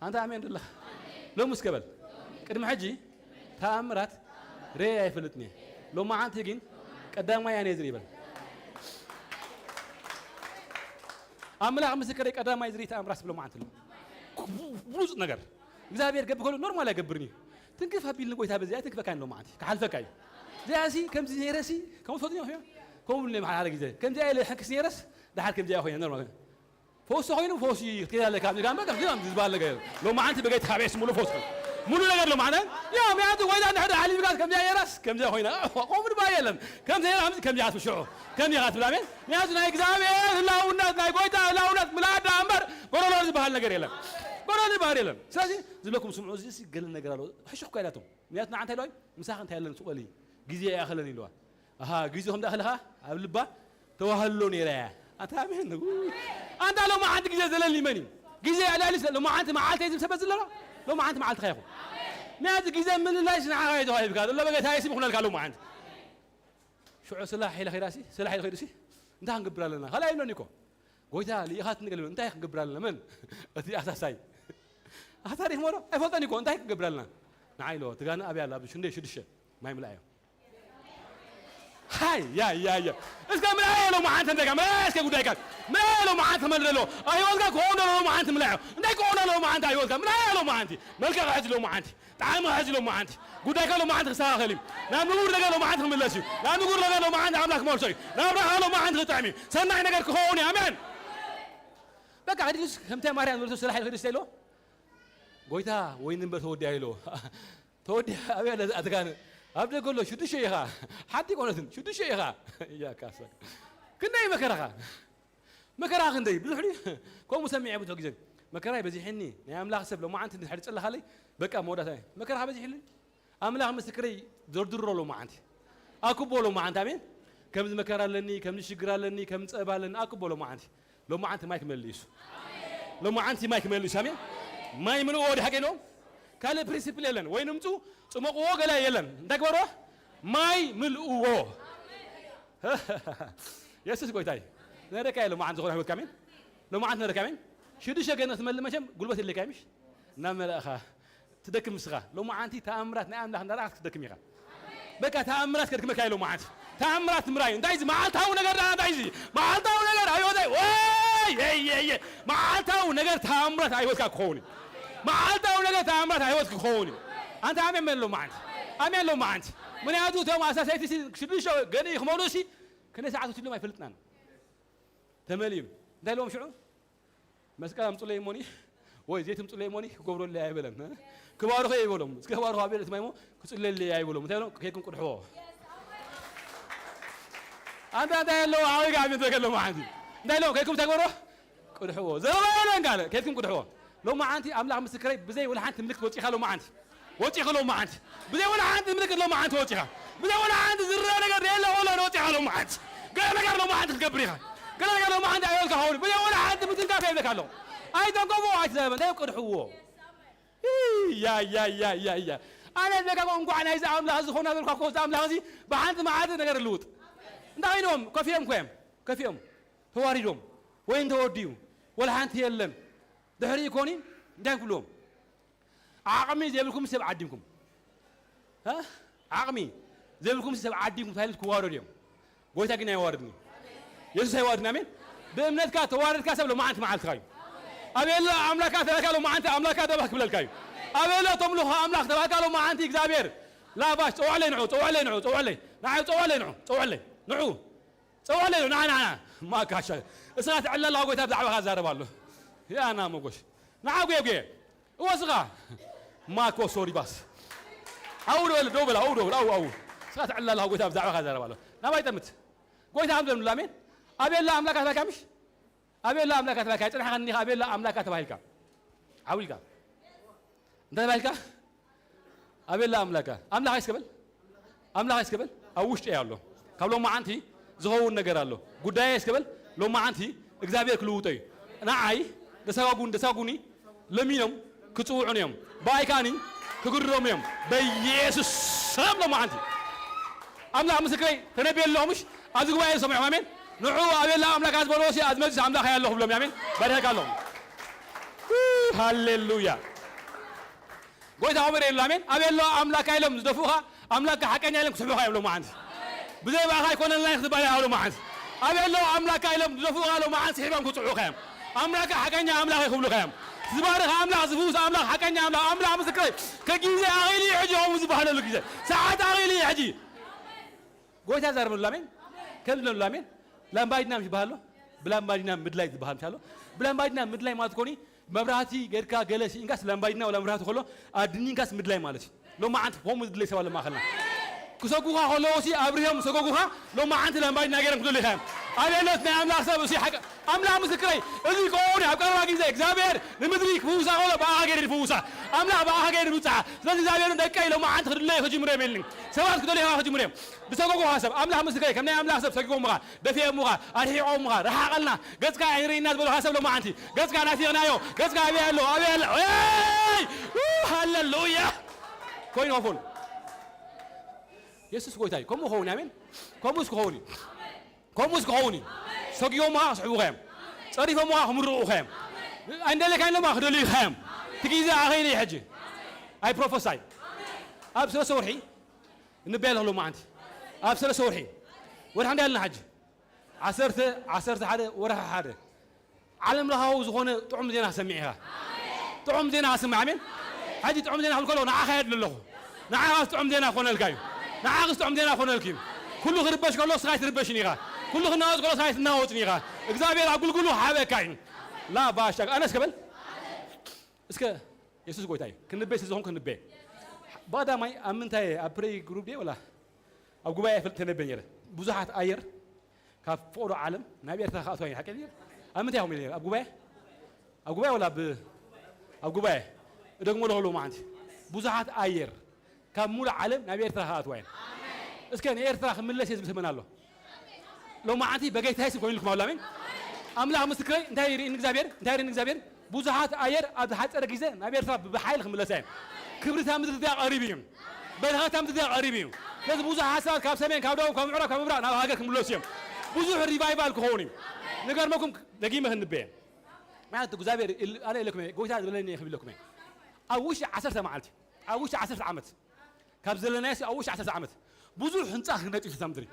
أنت آمين الله لو مسكبل قدم حجي تأمرات ريا فلتني لو ما عن تجين قدام ما يعني يزري بل أملا مسكري قدام ما يزري تأمرات بلو ما عن تلو بوز نجار إذا قبل كله نورمال قبرني تنكف هبيل نقول هذا زي تنكف كان لو ما عندي كحال فكاي زي أسي كم زي راسي كم فاضي أخويا كم اللي مع هذا جزء كم زي اللي حك سيرس ده حال كم زي أخويا نورمال فوس أخويا وفوسي كذا لك عم جنبك كذا عم تزبال لك لو ما عندي بقيت خابس مولو فوسك مولو نجار لو معنا يا ما عندي وين أنا هذا علي بقى كم زي راس كم زي أخويا قوم بايلن كم زي رامز كم زي عاطف شو كم زي عاطف لامين ناس نايك زامي لا وناس نايك ويتا لا وناس ملاد أمبر قرر لازم بحال نجار يلا قرر بحال يلا سازي زبلكم سمعوا زي قال نجار له حشوا كيلاتهم نياتنا عن تلوي مساحة تهلن سؤالي جزء يا أخلني لوا جزءهم داخلها قبل با توهلوني رأي أنت أمين نقول أنت لو ما عندك جزء زلني مني جزء على لسه لو ما عندك معالت يجب سبز لا لو ما عندك معالت خيخو ما عندك جزء من الله يسمع هاي ده هاي بكذا لو بقيت هاي يسمعون الكلام ما عند شو سلاح إلى خيراسي سلاح إلى خيراسي أنت هنقبر لنا خلا يبلو نيكو قويتها لي أخذت نقول أنت هنقبر لنا من أتي أساسي أتاريخ مرة أفضل نيكو أنت هنقبر لنا نعيلو تجانا أبي الله بشندي شو دشة ما يملأيه هاي يا إيش كم ملايه لو ما عند تندك ما إيش كقول دايك ما لو ما عند تملله له أيوة كا كونه لو ما عند ملايه نداي كونه لو ما عند أيوة كا ملايه لو ما عندي ملك عز لو ما عندي تعال ما عز لو ما عندي قول دايك لو ما عند خسارة خليم لا نقول لك لو ما عند ملا شيء لا نقول لك لو ما عند عملك مال شيء لا راح لو ما عند طعمي سنة نقدر كهوني أمان بقى عادي كم تام مريان ورث سلاح الخير استيلو قويتها وين نبى تودي هيلو تودي أبي أنا أتكلم أبدأ أقول له شو تشيخها حد يقول لهم شو تشيخها يا كاسك كنا مكرها عندي بزحني كم مسمع أبو توجد مكرها بزحني يا أملاخ سب لو ما عندي حد يسأل خالي بقى مودة ثانية مكرها بزحني أملاخ مسكري دور لو ما عندي أكو بولو ما عندي أمين كم مكرها لني كم نشجرها لني كم تسأبها لني أكو بولو ما عندي لو ما عندي ما يكمل ليش لو ما عندي ما يكمل ليش أمين ما يمنو أودي حكينهم كله بريسيبل يلن وين نمتو سمو قوة قلا يلن دكبره ماي ملؤوه يسوع قوي نرى كاي لو ما عنده خلاه كامل لو ما عنده نرى كامل شو دش جنة تمل ما شم قلبت اللي كامش نعمل أخا تدكم مسخة لو ما عندي تأمرات نعم ده نراك تدكم يخا بقى تأمرات كده كاي لو ما عندي تأمرات مراين دايز ما عالتها ونقدر دايزي ما عالتها ونقدر أيوة داي واي ما عالتها ونقدر تأمرات أيوة كخوني ما عالتها ونقدر تأمرات أيوة كخوني أنت عامل من لو ما عندي عامل لو ما عندي من هذا توم أساس هيك شو شو قني خمونوسي كنا ساعات تقول ما يفلتنا تمليم ده لهم شو مسكهم سليماني ويزيتهم سليماني كبروا اللي عيبلهم كباروا خي يقولهم كباروا عبيد اسمه كسل اللي عيبلهم تقولون كيكون كرحوه أنت لو عاوي قاعد يتكلم ما عندي ده لو كيكون تقولوا كرحوه زمان قال كيكون كرحوه لو ما عندي أملاك مسكري بزي ولا حد تملك وجهي خلوا ما عندي وجهي خلوا ما عندي بدي ولا عندي تملك لو ما عندي وجهها بدي ولا عندي زرنا قال يلا ولا وجهي خلوا ما عندي قال لك لو ما عندي تكبريها قال لك لو ما عندي عيال كهول بدي ولا عندي مثل كيف يبلك له أيضا قوموا عايز زمان ده كرحوه يا أنا لك أقول أنكو أنا إذا أملا هذا خونا بالكوا كوز أملا هذي بحنت ما عاد نقدر اللوت ناينهم كفيهم كويم كفيهم تواريهم وين توديو ولا حنت يلن دهري يكونين ده كلهم عقمي زيبلكم سب عديمكم ها عقمي زيبلكم سب عديمكم فهل كوارديهم قويت أجني واردني يسوع يواردنا مين بأمنتك توارد كاسب لو ما أنت مع الخايم أبي الله أملاك تبارك لو ما أنت أملاك تبارك بالكايم أبي الله تملها أملاك تبارك لو ما أنت إكزابير لا باش توعلي نعو توعلي نعو توعلي نعو توعلي نعو توعلي نعو توعلي نعو ما كاشة سنة على الله قويت أبدع هذا بالله يا أنا مقوش نعو قوي وصغا ما كو سوري بس أول دوبل أو سنة على الله قويت أبدع هذا بالله نما يتمت قويت أبدع من لامين أبي الله أملاك تبارك مش أبي الله أملاك تبارك أنا حني أبي الله أملاك تبارك عاولك ده بالك أبي الله أملاك أملاك إيش قبل أملاك إيش قبل أوش إيه الله قبل ما أنتي زهور نجار الله قد إيش قبل لو ما أنتي إجزابير كلوتي أنا عاي دساقوني لمينهم كتوعنيهم بايكاني كقرهم يوم بيسوع سلام لو ما أنتي أملاك مسكري تنبي الله مش أذكر وين سمع أمين نعو أبي الله أملاك أزبروسي أزمز أملاك يا الله بلوم أمين بارك الله هاليلويا قويت عمر إلامين أبي الله أملاك إلهم زدفوها أملاك حكينا إلهم كسبوها يبلو ما عندي بدي بقى يكون الله يخدم عليها لو ما عندي أبي الله أملاك إلهم زدفوها لو ما عندي سحبهم كتوعو خيام أملاك حكينا أملاك يخبلو خيام زبارك أملاك زفوس أملاك حكينا أملاك مسكري كجيزة أغيلي يحجي هم زبحنا له جيزة ساعات أغيلي يحجي قويت هذا رب الإلامين كم الإلامين لام بايدنا مش بحاله بلام بايدنا مدلاي بحال مشالو بلام بايدنا مدلاي ما تكوني مبراتي غيركا جلس إنكاس لام بايدنا ولا مبرات خلو أدني إنكاس مدلاي مالش لو ما أنت هم مدلاي سوى ما خلنا كسوقها خلو سي أبريهم سوقها لو ما أنت لام بايدنا غيرهم كل اللي خام أنا الناس نعمل سبب سي حاجة أملا مسكري اللي كوني أبغى أراجع زيك زابير نمدري فوسا ولا بقى غير فوسا أملا بقى غير فوسا لازم زابير دكاي لو ما أنت خلي يخرج مريم مني سواء كده ليه يخرج مريم بسوقه حسب أملا مسكري كم نعمل حسب سوقه مغا دفيع مغا أرحي عم مغا راح قلنا قصك عيري الناس بقول حسب لو ما أنت قصك ناسينا يو قصك أبي الله هاللويا كوين وفون يسوع قوي تاي كم هوني أمين كم هوني كم هوني سوقيهم ما صعبوا خام صريفهم ما خمروا خام عندنا كان ما خدوا لي خام تجيزة أخيني حجي I prophesy أبصر سورحي النبي له ما عندي أبصر سورحي ورح عندنا حج عصرت هذا ورح هذا علم لها وزخونه طعم زينها سمعها طعم زينها سمع مين حجي طعم زينها كله نعاخد لله نعاخ طعم زينها خونه الكايم نعاخ طعم زينها خونه الكيم كله غربش كله صغير ربشني غا كله الناس كله صغير ناوتني غا إجزابير أقول كله حابة كاين لا باش أنا سكبل اسكا يسوع قوي تاي كنبي سيزون كنبي بعد ما أمن تاي أبري جروب دي ولا أقول بقى في التنبي يره بوزحات أير كاف فورو عالم نبي يرتاح أتوين حكي أمن تاي هم يره أقول بقى ولا أقول بقى رقم له ما عندي بوزحات أير كمول عالم نبي يرتاح أتوين اسكا يرتاح من ليش يسمى الله لو ما عندي بقيت هاي سكوين لكم أولامين أملا مسكري انتهي إن إكزابير بوزحات أير أبحث أرجيزة نبي يرتاح بحيل خم لسان كبرتها مثل ذا قريبين بلغتها مثل ذا قريبين لازم بوزحات سواد كاب سمين كاب دو كاب عرا كاب برا نبغى هاجر خم لسيم بوزح الريفايفال كهوني نقدر ماكم دقيمة هالنبيه ما أنت إكزابير أنا لكم قوي هذا ولا إني أخبي لكم أوش 10 معلتي أوش 10 عمت كاب زلناس أوش 10 عمت بوزح هنتاخ نتيجة تمدري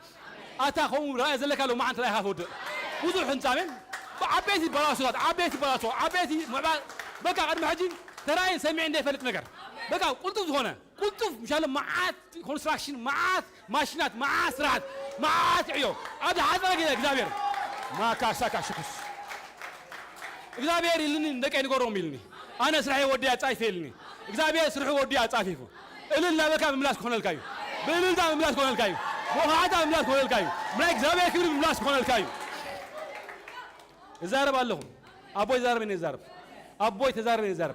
أتاخون رأي زلك لو ما أنت رايح فود بوزح هنتامين عبيتي براسات عبيتي معبال بقى قد محجين تراين سمعين ده فلت نجر بقى قلت هنا قلت مشان معات كونستراكشن معات ماشينات معات سرعات معات عيو هذا حذر كذا إكزابير ما كاسا شكس إكزابير اللي ندك أنا قرّو ميلني أنا سرحي ودي أتعافيلني إكزابير سرحي ودي أتعافيفه إلا بقى مملاس كون الكايو بيلدا مملاس كون الكايو وهذا مملاس كون الكايو ما إكزابير كبير مملاس كون الكايو زارب اللهم أبوي زاربني زارب أبوي تزاربني زارب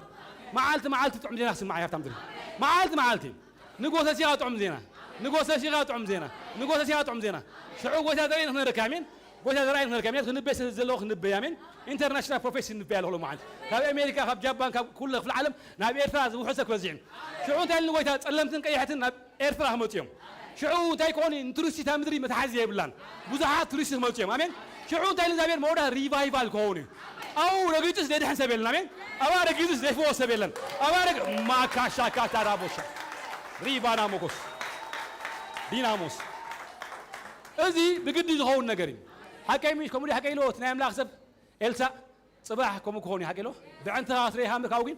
معالت تعم زينة أحسن معي هفتم دري معالتي نقول سيغة تعم زينة نقول سيغة تعم زينة شعوب وتدرين إحنا ركامين قلت هذا رأي من الكاميرات خنبة سلزلوا خنبة يامين انترناشنال بروفيسيون نبي له معند كاب أمريكا كاب يابان كاب كله في العالم نبي إيرفراز وحسك وزين شعون تاي اللي قلت تعلمتن كي حتى نب إيرفراز متيم شعون تاي كوني انترسي تامدري متحزي بلان بزحات ترسي متيم أمين شعون تاي اللي زبير مودا ريفايفال كوني أو رجيتس ده حسب بلن أمين أو رجيتس ده فوق سبلن أو رج ما كاشا كاتارابوش ريفانا موكوس ديناموس أزي بجد يزهون نجارين حكي مش كمولي حكي له تنام لاخسب إلسا صباح كم كوني حكي له بعنتها أسري هم كاوين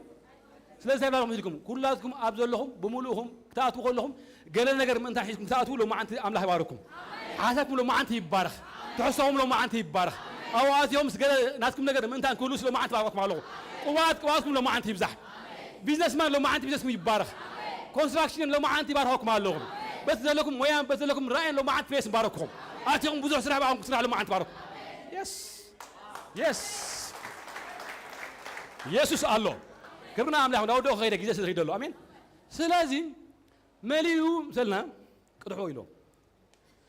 سلسلة لهم يدكم كلاتكم أبذل لهم بمولهم تأتوا قول لهم قال النجار من تحيكم تأتوا لهم ما أنت أملا يباركم حاسكم لهم ما أنت يبارك تحسهم لهم ما أنت يبارك أوقات يوم سجل ناسكم نجار من تان كلوس لهم ما أنت بارك معلوم وقاتكم لهم ما أنت يبزح بيزنس مان لهم ما أنت بيزنس يبارك كونستراكشن لهم ما أنت بارك معلوم بس لكم ويان بس لكم رأي لهم ما أنت فيس باركهم أتيهم بزح سرعة بعهم سرعة لهم ما أنت بارك يس يسوع الله كبرنا عم له دو غيرك جالس يريد له امين سلازم مليو سلنا قدحوا له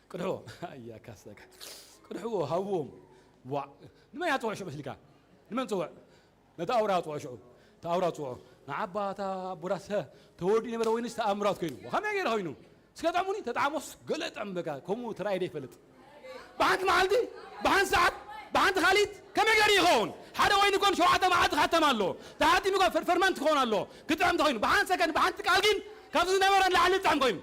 قدحوا يا كاسك قدحوا هوم وا ما يطوع شو بس لك من طوع نتاورا طوع شو تاورا طوع نعباتا براسه تودي نمر وينس تامرات كينو وخم غير هينو سكطعموني تطعموس قلط ام بقى كومو تراي دي فلت بعد معلدي بعد ساعه بعد خالد كم غير يخون حدا وين يكون شو عدا ما عاد ختم الله تهاتي ميقول فرمنت كون الله كتعم تخين بعد سكن بعد قالين كابز نمر لعل تعم قيم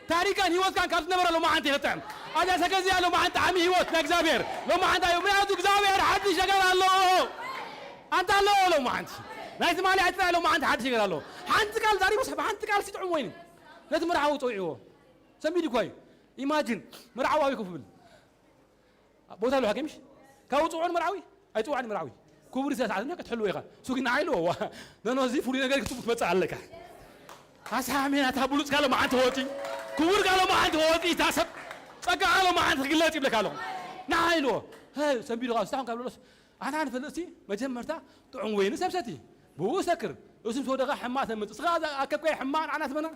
تاريخا هيوت كان كابز نمر لو ما عندي ختم انا سكزي لو ما عند عمي هيوت نكزابير لو ما عند يوم يعدو كزابير حد شغال الله انت الله لو ما عندي نايت مالي عتنا لو ما عند حد شغال الله حنت قال داري بس حنت قال سيتعم وين لازم مرعاو طويعو سميدي كوي ايماجين مرعاو يكفل بوتا له حكيمش كاوطعون مرعوي اي طوعن مرعوي كبر ساعات عندنا كتحلو يا سوقنا عيلو لانه زي فولي نغير كتب تمصع لك اسامينا تابلوص قالوا ما انت هوتي كبر قالوا ما انت هوتي تاسب صقع قالوا ما انت غلاتي لك قالوا نعيلو هاي سمبيلو قالوا استاهم قالوا انا فلسي مجمرتا طعم وين سبستي بو سكر اسم سودغا حمات متص غا اكبكي حمان انا تبنا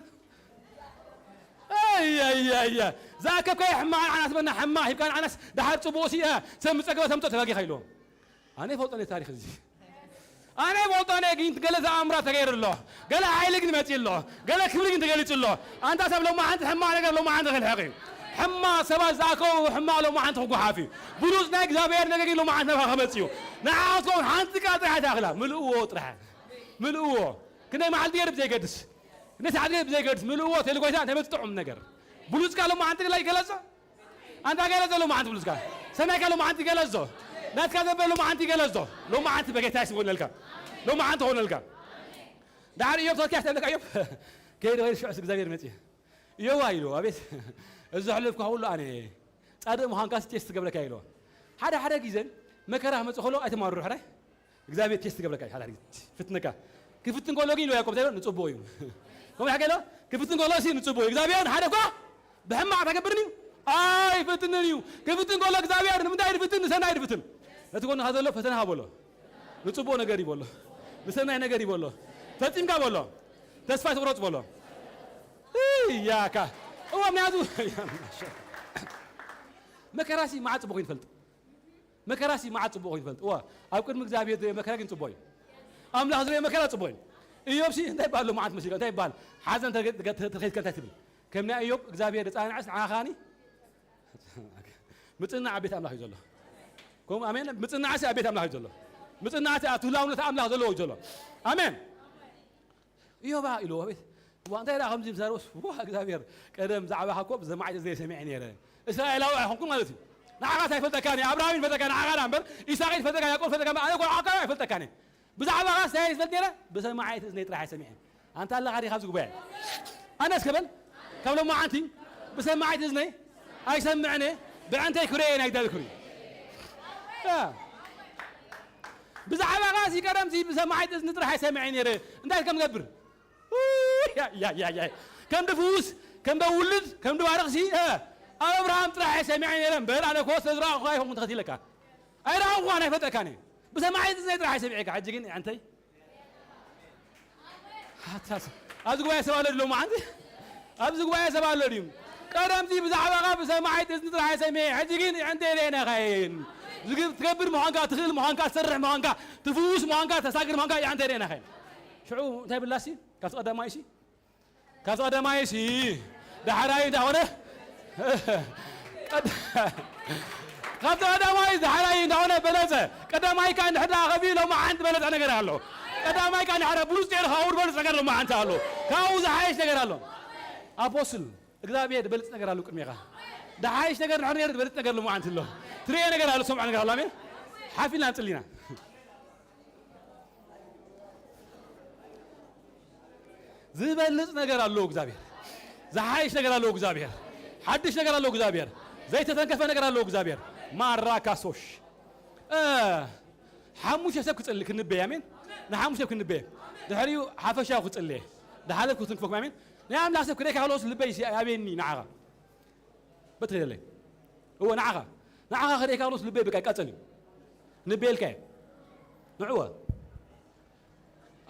اي زاكبكي حمان انا تبنا حما كان انس دحر صبوسي سمصقوا سمطو تلاقي خيلو أنا فوتني تاريخ زي أنا فوتني جينت قال إذا أمره تغير الله قال عائلك نمتي الله قال كبرك أنت قالت الله أنت أسب لو ما أنت حما قال لو ما عندك الحقين حما سبا زاكو حما لو ما أنت حقو حافي بلوز ناك زابير ناك لو ما عندك خمسيو نعاصون حنت قاطع داخله ملؤو طرح ملؤو كنا مع الدير بزي قدس الناس عادي بزي قدس ملؤو تلقوا أنت بتطعم نجر بلوز قال لو ما عندك لا يجلسه أنت قالت لو ما عندك بلوز قال سمع قال لو ما عندك جلسه لا تكذب لو ما أنت جلسته لو ما أنت بقيت تاسي ولا لك لو ما أنت هون لك دعاري يوم صار كيحتاج لك أيوب كيد غير شو عسك زبير متي يوايلو أبيت الزحلف كهول أنا هذا مهانكاس تيست قبل كايلو هذا جيزن ما كره ما تخلو أتمرر هذا زبير تيست قبل كاي هذا فتنك كيف تنقول لقين لو ياكم زبير نتصبويم كم حكي له كيف تنقول له سين نتصبوي زبير هذا كوا بهم ما تكبرني أي فتننيو كيف تنقول لك زبير من داير فتن سنة داير فتن لا تقول هذا له فتنها بوله نتصبو نجاري بوله بسمع نجاري بوله فتيم كا بوله تسفايت ورط بوله يا كا هو من هذا مكراسي ما عاد تبغين فلت مكراسي ما عاد تبغين فلت هو أبكر مكزابيت مكراكين تبغي أم لا هذا مكرا تبغين أيوب شيء ده يبالو ما عاد مشيكا ده يبال حزن تخيل كنت تبي كم نا أيوب مكزابيت أنا عس عاخاني متنا عبيت أملاح يجله كم أمين متنا عس عبيت أملاح يجله متنا عس أتولاون أملاح يجله يجله أمين أيوب إلو أبيت وأنت يا خمسة مساروس واه كزابير كلام زعبا حكوب زماعي زي سمعني يا رجال إسرائيل أو حكومة مالتي نعم فلتكاني أبراهيم فلتكاني عقار أمبر إسرائيل فلتكاني يقول فلتكاني أنا أقول عقار فلتكاني بزعبا غاس هاي فلتيرة بس ما عايز نيت راح يسمعني أنت الله غادي خمسة قبائل أنا سكبل كم ما عندي بس ما عايز ني أي سمعني بعنتي كوري أنا يقدر كوري بزعبا غاس يكرم زي بس ما عايز نيت راح يسمعني يا رجال أنت كم قبر يا كم دفوس كم دولد كم دوارقسي أبراهيم ترى سمعني لمبر أنا كوس أزرع خايف من تختي لك أي راح وأنا فتكاني بس ما عايز زيد راح يسمعك عجقين أنتي هات أزق ويا سوالد لو ما عندي أزق ويا سوالد اليوم قدمتي بزعبقة بسمعت إذن ترى سمي حجين عندي لنا خاين تكبر مهانكا تخيل مهانكا تسرح مهانكا تفوز مهانكا تساقر مهانكا عندي لنا خاين شو تايب اللاسي كاس قدم مايسي كاس قدم مايسي ده حراي ده ولا قد قدم مايس ده حراي ده ولا بلزة قدم ماي كان حدا غبي ما عند بلد أنا قرأ له قدم ماي كان حدا بلوز تعرف هاور بلز نقدر ما عند له كاوز عايش نقدر له أبوسل إقدام يد بلز نقدر له كمية ده عايش نقدر نحن يرد بلز نقدر له ما عند له تري نقدر له سمع نقدر له مين حافلنا نتلينا زبلز نقدر له إقدامي زحايش نقدر له إقدامي حدش نقدر له إقدامي زيت تنكف نقدر له إقدامي ما راكاسوش حموش يسبك تقلك النبي يامين نحموش يسبك النبي ده حريو حفشة وتقليه ده حالك وتنفك مامين نعم لا سبك ريك على وصل البيس يابيني نعغا بتغير لي هو نعغا خريك على وصل البيت بكاي قتلني نبي الكاي نعوه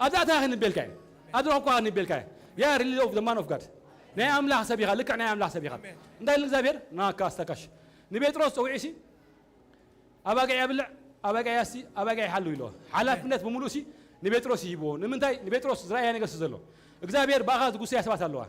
أبدأ تاخذ نبي الكاي أدركوا نبي الكاي يا ريلي أوف ذا مان أوف جاد نعم لا سبيغا لك نعم لا سبيغا ندايل الزابير ناكاس تكش نبي تروس أو عيسي أبغى يبلع أبغى ياسي أبغى يحلو له حلاف الناس بملوسي نبيتروس يبون نمنتاي نبيتروس زراعي يعني قصة له إخزابير باخذ قصة سبات الله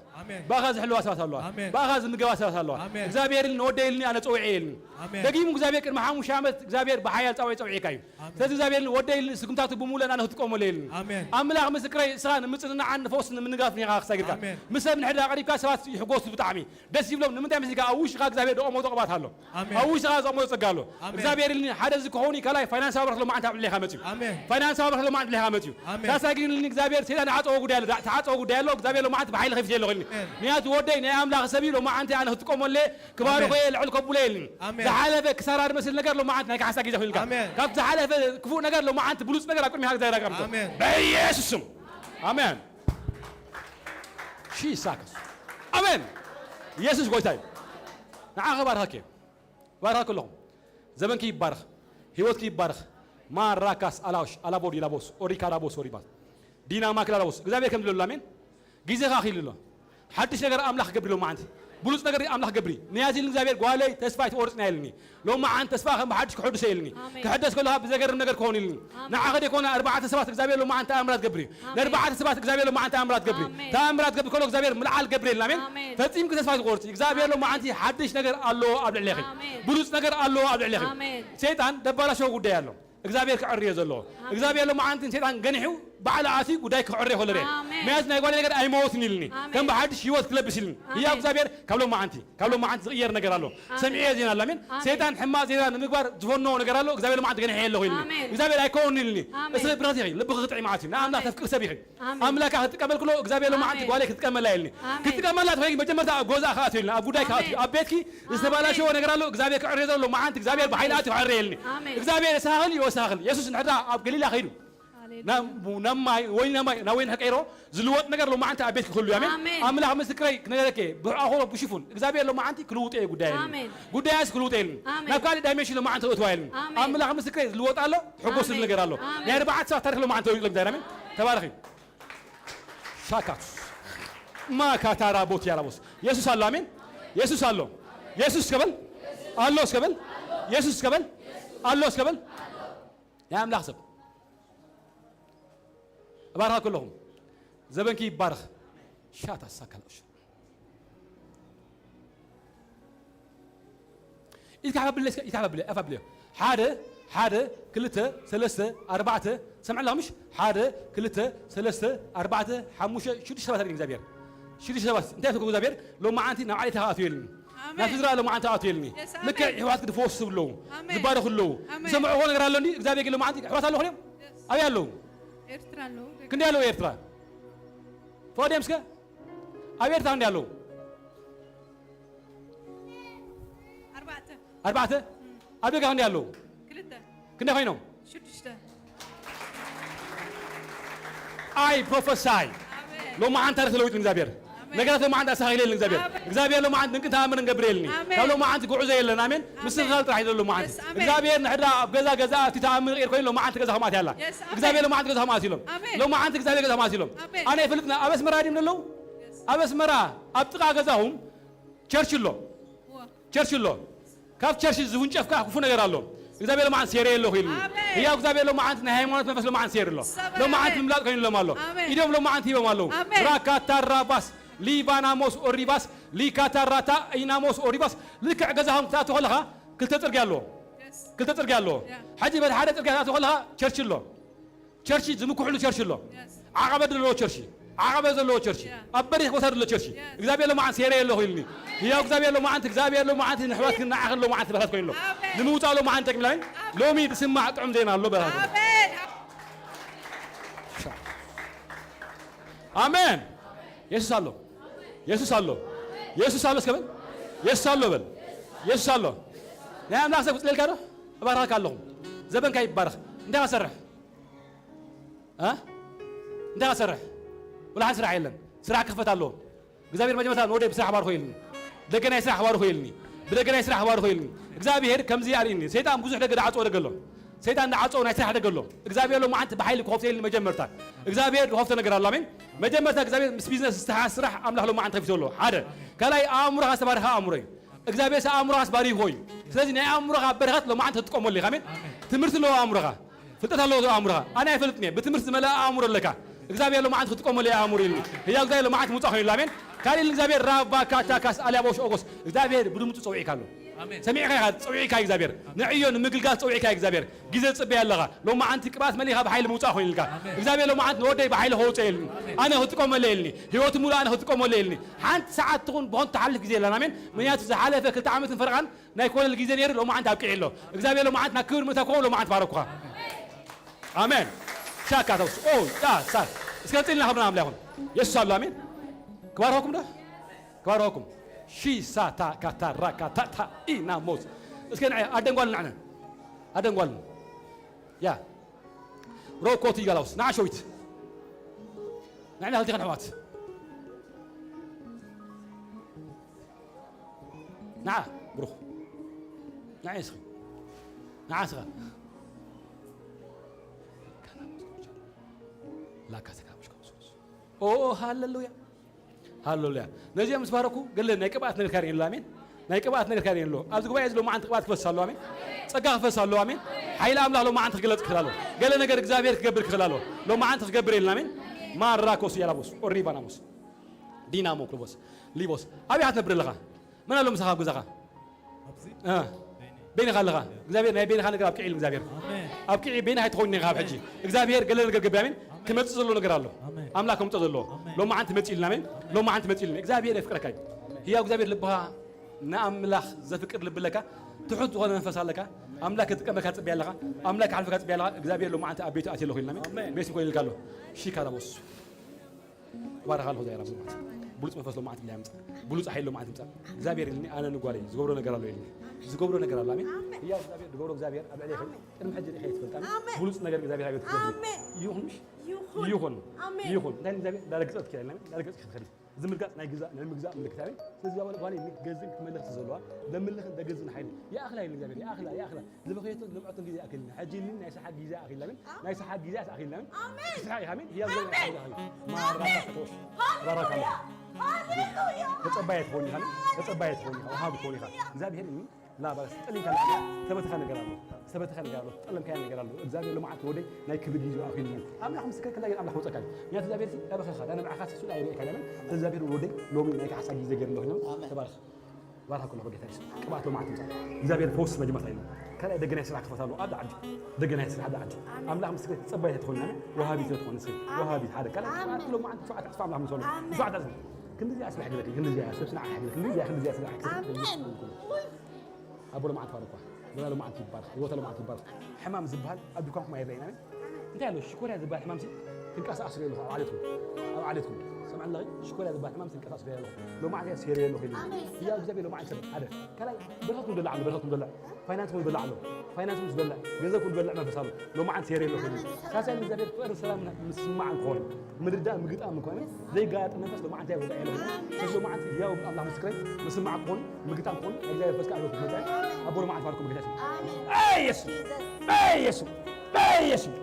باخذ حلوة سبات الله باخذ نجوا سبات الله إخزابير النوديلني أنا توعيلني دقيم إخزابير كن محامو شامت إخزابير بحياة توعي كايم تز إخزابير الوديل سكمتات بمولنا أنا هتقوم ليل أملا مسكري سان مثلنا عن فوسنا من نقاف نيغا ساقر مثل من حدا قريب كاسبات يحقوس بطعمي دس يبلون نمنتاي مسكا أوش غا إخزابير أمو تقبات هالو أوش غا أمو تقالو إخزابير اللي حدا زكوني كلاي فاينانس أبرخ له ما أنت اللي خامتيو فاينانس أبرخ له ما أنت اللي خامتيو تاساقين اللي إخزابير سيدنا عطوا قدال تعطوا قدالو إخزابير لو ما أنت بحيل خفيف جلو غني نيات ودي نعم لا سبيل لو ما أنت أنا هتقوم ولا كبار خوي العلق قبولين زحالة في كسرار مثل نجار لو ما أنت نك حساقي جهول كم كاب زحالة في كفو نجار لو ما أنت بلوس نجار أكون مهاك زي رقم بيسوع آمين شيء ساكس آمين يسوع قوي تاي نعم بارك بارك لهم زمن كي بارك هيوت كي بارك ما راكاس ألاوش ألا بودي لابوس أوريكا لابوس أوريباس دينا ما كلا لابوس إذا بيكم دلوا لامين جيزة خاخيل الله حدش نجار أملاخ قبري لو ما عندي بلوس نجار أملاخ قبري نيازيل نزابير قوالي تسفايت أورس نايلني لو ما عند تسفاخ ما حدش كحد سيلني كحدش كلها بزجر نجار كونيلني نعقد يكون 4 سبات زابير لو ما عند أمرات قبري 4 سبات زابير لو ما عند أمرات قبري تأمرات قبري كله زابير ملعال قبري لامين فتيم كتسفايت أورس زابير لو ما عندي حدش نجار الله قبل الليخي بلوس نجار الله قبل الليخي سيدان دبلا شو قد يالله إخزابير كعريه زلوا إخزابير لو ما عندن سيدان جنحو بعلى عاسي قداي كعريه ولا ري ما يزنا يقول لك أي موت نيلني كم بعد شيوت كلب بسلني هي إخزابير قبل ما عندي غير نجرالو سمعي زين الله من سيدان حما زيدان نقبر زفنو نجرالو إخزابير ما عند جنحي له هيلني إخزابير أيكون نيلني بس براسي لب قطعي معاتي نعم لا تفكر سبيخي أملاك هتكمل كله إخزابير لو ما عندك قال لك تكمل لايلني كتكمل لا تفهم بجمرة جوزا خاتيلنا أبو داي خاتي أبيتكي استبالا شو نجرالو إخزابير كعريه زلوا ما عندك إخزابير بحيلاتي وعريلني إخزابير سهل وسهل يسوع نحدا أبقلي لا خيره نام وين هكيرو زلوت نجار لو ما أنت أبيت كله يامين أملا خمس كراي نجارك بأخوه بشوفون إخزابير لو ما أنت كلوت إيه قداي كلوت إيه نبكاري دايمش لو ما أنت أتوايلن أملا خمس كراي زلوت الله حبوس النجار الله يعني بعد ساعة تاريخ لو ما أنت يقول دايمين تبارك شاكات ما كاتارا بوت يا ربوس يسوع الله مين يسوع الله يسوع قبل الله قبل يسوع قبل الله قبل يا أملاك سب بارها كلهم زبنكي بارخ شاتا ساكلوش يتعب بلي أفبلي حادة كلته ثلاثة أربعة سمع الله مش حادة كلته ثلاثة أربعة حموشة شو تشتغل هذا الزبير شو تشتغل أنت تقول زبير لو ما أنتي نوعية هاتيلني نافذرا لو ما أنت هاتيلني لك حوات كده فوس سبلو زبارة كله سمعوا هون قرالو ني زبير لو ما أنتي حوات الله خليهم أبي الله إرترالو كنديالو إرترا فودي أمسكه أبي إرترا كنديالو أربعة أبي كنديالو كندا خينو I prophesy لو ما أنت رسلوا يتم زابير نقدر لو ما أنت سهيل لين زابير لو ما أنت ممكن تعمل نقبريلني لو ما أنت قعوزة يلا نامين مثل غلط راح يدلوا ما أنت زابير نحدا بجزا تتعامل غير كوين لو ما أنت جزا ما تيلا زابير لو ما أنت جزا ما تيلهم لو ما أنت زابير جزا ما تيلهم أنا فلتنا أبس مرادي من اللو أبس مرا أبتقى جزاهم تشرشلو تشرشلو كاف تشرش زونجف كاف كفونا يرالو እግዚአብሔር ለማን ሴሬ የለው ይሉ ያው እግዚአብሔር ለማን ሃይማኖት መንፈስ ለማን ሴሬ የለው ለማን ምምላጥ ከኝ ለማለው ኢዶም ለማን ይበማለው ራካታራባስ ሊባናሞስ ኦሪባስ ሊካታራታ ኢናሞስ ኦሪባስ ልክ ገዛهم ታተኸለኻ ክልተ ጽርግ ያለው ሐጂ በሐደ ጽርግ ታተኸለኻ ቸርችሎ ቸርች ዝምኩሕሉ ቸርችሎ ዓቀበድሎ ቸርች عقبة زلوا تشرشي أبريح وثر له تشرشي إخزابي له معن سيرة له هيلني هي إخزابي له معن إخزابي له معن نحوات كنا آخر له معن بهذا كله نموت على معن تكملين لو مي بسمع طعم زين الله بهذا آمين يسوع الله يسوع الله يسوع الله كمان يسوع الله بل يسوع الله نعم ناس يقول لك هذا بارك الله زبون كاي بارك أنت أسرح ها أنت أسرح ولا حسرع يلن سرع كفت الله እግዚአብሔር መጀመሪያ ወደ ስራሕ ባር ሆይልኒ ደገና ስራሕ ባር ሆይልኒ በደገና ስራሕ ባር ሆይልኒ እግዚአብሔር ከምዚ ያልኒ ሰይጣን ብዙሕ ነገር አጾ ደገሎ ሰይጣን አጾ ናይ ስራሕ ደገሎ እግዚአብሔር ሎ ማንት በኃይል ኮፍቴል መጀመርታ እግዚአብሔር ሆፍተ ነገር አለ አሜን መጀመርታ እግዚአብሔር ምስ ቢዝነስ ስራሕ አምላክ ሎ ማንት ከፍቶሎ ሓደ ከላይ አእምሮህ አስባርኻ አእምሮይ እግዚአብሔር አእምሮህ አስባሪ ሆይ ስለዚህ ናይ አእምሮህ በረኸት ሎ ማንት ተጥቀመሉ አሜን ትምህርት ሎ አእምሮህ ፍልጠት አለው አእምሮህ አና ይፈልጥኒ በትምህርት መላ አእምሮ ለካ እግዚአብሔር ሎ ማንት ተጥቀመሉ አእምሮ ይልኒ ያ እግዚአብሔር ሎ ማንት ሙጻ ሆይላ አሜን ካሊ እግዚአብሔር ራባ ካታካስ አሊያቦሽ ኦጎስ እግዚአብሔር ብድምጡ ጽውዒካ ኣሎ አሜን ሰሚዕካ ጽውዒካ እግዚአብሔር ንዕዮን ምግልጋስ ጽውዒካ እግዚአብሔር ግዜ ጽብ ያለኻ ሎማ አንቲ ቅባት መሊኻ በኃይል ሙጻ ሆይልካ እግዚአብሔር ሎማ አንቲ ወደይ በኃይል ሆውጽ ይልኒ አነ ህጥቀመለ ይልኒ ህይወት ሙሉ አነ ህጥቀመለ ይልኒ ሓንቲ ሰዓት ትኹን በሆን ተሓልፍ ግዜ ለና አሜን ምክንያቱ ዝሓለፈ ክልተ ዓመትን ፈርቃን ናይ ኮለል ግዜ ነይሩ ሎማ አንቲ ኣብቅዕ ኣሎ እግዚአብሔር ሎማ አንቲ ና ክብር ምተኮ ሎማ አንቲ ባረኩኻ አሜን ሻካተውስ ኦ ዳ ሳር እስከጥልና ኸብና አምላክ ይሁን ኢየሱስ አሉ አሜን كباركم ده كباركم شي ساتا كاتارا كاتاتا إنا موس اسكن أدن قال نعنا أدن قال يا روكوتي قالوس نعشويت نعنا هل تغنى حوات نعم بروح نعيسخ نعيسخ لا كاسكا مش كوسوس أوه هاللويا هاللويا نجي مسباركو قال لنا نايقبات نغير كارين الله امين نايقبات نغير كارين له ابز غبايز لو ما انت قبات كفسالو امين صقا كفسالو امين حيل املاح لو ما انت تغلط كخلالو قال لنا نغير እግዚአብሔር تكبر كخلالو لو ما انت تكبر يلنا امين ما راكوس يلابوس اوريباناموس دينامو كلوس ليبوس ابي هات نبر لها من لو مسخا غزخا بين خلها እግዚአብሔር ናይ بين خلها ابكي እግዚአብሔር ابكي بين هاي تخوني غاب حجي እግዚአብሔር قال لنا نغير امين كمت زلو ነገር አለው አምላክ ከምጥ ዘሎ ሎማ አንተ መጽኢልና አሜን ሎማ አንተ መጽኢልና እግዚአብሔር ይፍቅረካይ ያ እግዚአብሔር ልብሃ ናአምላክ ዘፍቅር ልብ ለካ ትሑት ሆነ መንፈስ አለካ አምላክ ተቀበካ ጽብ ያለካ አምላክ አልፈካ ጽብ ያለካ እግዚአብሔር ሎማ አንተ አቤቱ አትለው ይልና አሜን ቤት ቆይ ይልካለሁ ሺካራቦስ ባረካል ሆዳ ያራብ ማለት ብሉጽ መንፈስ ሎማ አንተ ሊያምጣ ብሉጽ ኃይል ሎማ አንተ ምጣ እግዚአብሔር ይልኒ አነ ንጓለኝ ዝገብሮ ነገር አለው ይልኒ ዝገብሮ ነገር አለ አሜን ያ እግዚአብሔር ዝገብሮ እግዚአብሔር አብዓሊ ይኸል ቅድም ሕጂ ዲኸ ይትፈልጣ ብሉጽ ነገር እግዚአብሔር አቤቱ አሜን ይሁንሽ يخون يخون ده نزابي ده رجعت كده نعم ده رجعت خلي زمر قاس نايجزا نعم جزا من الكتاب سيزا ولا إنك جزء كملك تزلوا ده ملك ده جزء نحيل يا أخلا نزابي يا أخلا يا أخلا زي بخيت لو عطن جزاء أكل حجين نايس حد جزاء أكل لمن نايس حد جزاء أكل لمن صحيح يا همين هي ما رأى توش بارك الله تصبيت هوني هلا تصبيت هوني وهابط هوني خا زابي هني لا بس اللي كان ثبت خلنا قرالو ثبت خلنا قرالو قلم كان قرالو እግዚአብሔር ለማዓት ወደ ናይ ክብድ ይዞ አኺልኝ አምላክ ምስከከ ላይ አምላክ ወጣካል ያ እግዚአብሔር ተበኸ انا معخاس سؤال اي كلام እግዚአብሔር ወደ ሎሚ ናይ ካሳ ጊዜ ገር ነው ተባረክ ባረክ ነው በጌታ ይስጥ ቅባት ለማዓት እግዚአብሔር ፈውስ መጀመር ላይ ነው ከላይ ደገና ይስራ ከፈታሉ አዳ አድ ደገና ይስራ አዳ አድ አምላክ ምስከከ ጸባይ ተሆንና ወሃቢ ተሆን ሰይ ወሃቢ ሓደ ከላይ ለማዓት ሱዓት ተስፋ አምላክ ነው ሱዓት كنزي اسمع حقك كنزي اسمع حقك كنزي اسمع أبو لما عتبارك ولا لما عتبارك هو لما عتبارك حمام زبال أبدكم ما يبينه أنت قالوا شكون هذا زبال حمام سي تنكاس أصلي له أو عليكم سمع الله شكون هذا زبال حمام تنكاس أصلي له لو ما عاد سيري له هي زبال لو ما عاد هذا كلا برهتم دلع عنه برهتم دلع فاينانسهم دلع عنه فاينانسهم دلع جزاكم دلع ما فصلوا لو ما عاد سيري له كاسة زبال فقر السلام مسمع القول مدردا مقطع من كونه زي قاعد النفس لو ما عاد يبغى له لو ما عاد يجاوب الله مسكري مسمع القول مقطع القول إذا بس قاعد يقول أبو ما عاد فاركم بقيت أي يسوع أي يسوع أي يسوع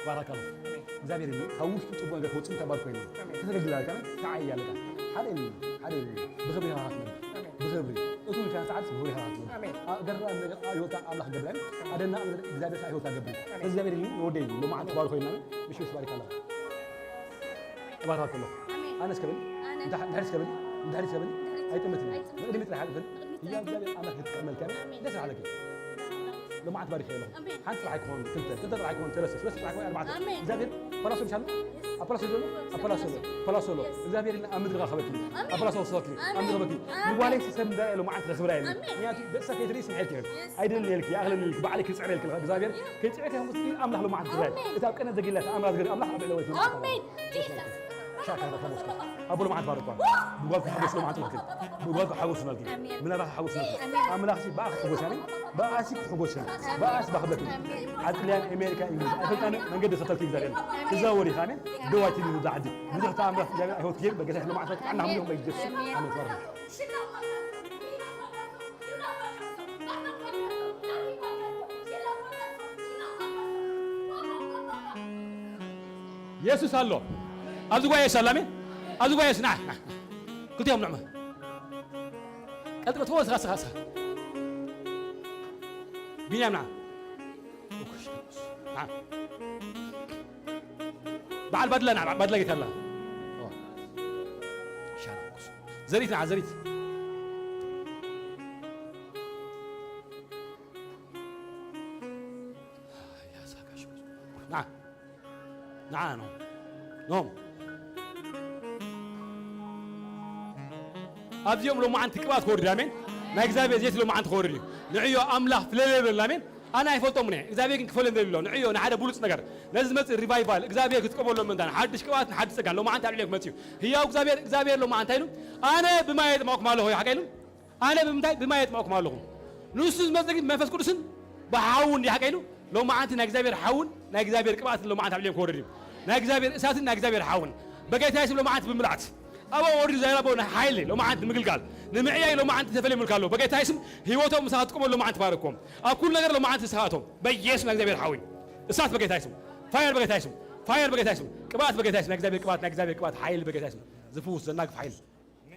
بارك الله زابير لي خوف تبغى نقول تبغى تبارك الله كذا رجلا كمان تعال يلا هذا عليه بخبري هاتنا بخبري أتوي كان ساعات بخبري هاتنا قرر أن يوتا الله قبلنا أدنى إذا بس يوتا قبلي إذا بيري نودي لو ما أنت بارك هنا مش بس بارك الله بارك الله أنا سكبل أنت هرس كبل أنت هرس كبل أي تمثل أنا مثل حالك يا جابر أنا كتكمل كامل ليش على كده لو ما أنت بارك الله حنت راح يكون تنت راح يكون ترسس بس راح يكون 4 زابير فراسو مشان أبلاسولو زابير إن أمد رغا خبتني أبلاسو صوتي أمد رغبتي نقولين سيستم ده لو ما أنت خبرة يعني يعني بس كيدريس محيتي أيدن ليلك يا أغلى ليلك بعلك يسعر لك زابير كيسعرك هم مستقيل أملاح لو ما أنت خبرة إذا كنا زقيل لك أملاح زقيل أملاح أبي لويتي آمين شاكر هذا خمسة أبو لو ما أنت بارك بقولك حبس لو ما أنت بارك بقولك حبس مالك من راح حبس مالك أملاح شيء بأخ حبس يعني بأس حبس يعني بأس بخبتي عدلان أمريكا إنجليز أفكر أنا من قد ستلتي زارين تزاوري خانة دواتي اللي دعدي بدي تعمل جامعة هو كثير بقى إحنا ما عرفت عنهم يوم بيجلس أنا فرح يسوع الله أزوجي يسلمي أزوجي يسنع كنت يوم نعمة قلت بتوه خاص بينام نعم نعم بعد بدلة نعم بدلة يتلا زريت نعم زريت يا ساكش نعم نعم نوم أبيهم لو ما عند كبات خوري لامين ما إجزابي زيت لو ما عند خوري نعيو أملاح فلان لامين أنا يفوتهم منه إجزابي كفلان ذلوا نعيو نحدا بولس نجار لازم الريفايفال إجزابي كتقبل لهم من دان حدش كبات حدش سجل لو ما عند تعمل لك متيو هي إجزابي لو ما عند هينو أنا بما يد معك ماله هي حكيلهم أنا بما يد معك ماله نوسز مثلا ما فسكور سن بحاول يحكيلهم لو ما عند إجزابي حاول إجزابي كبات لو ما عند تعمل لك خوري نجزابي أساس نجزابي حاول بقيت هاي لو ما عند بملعت أبا ورد زي ربنا حيلي لو ما عند مقل قال نمعي لو ما عند تفلي ملكالو بقيت هاي هيوتهم مساعدكم لو ما عند فارقكم أكل نجار لو ما عند ساعتهم بيجيس نجزابي حاول أساس بقيت هاي فاير بقيت هاي فاير بقيت هاي كبات بقيت هاي نجزابي كبات حيل بقيت هاي زفوس زناق حيل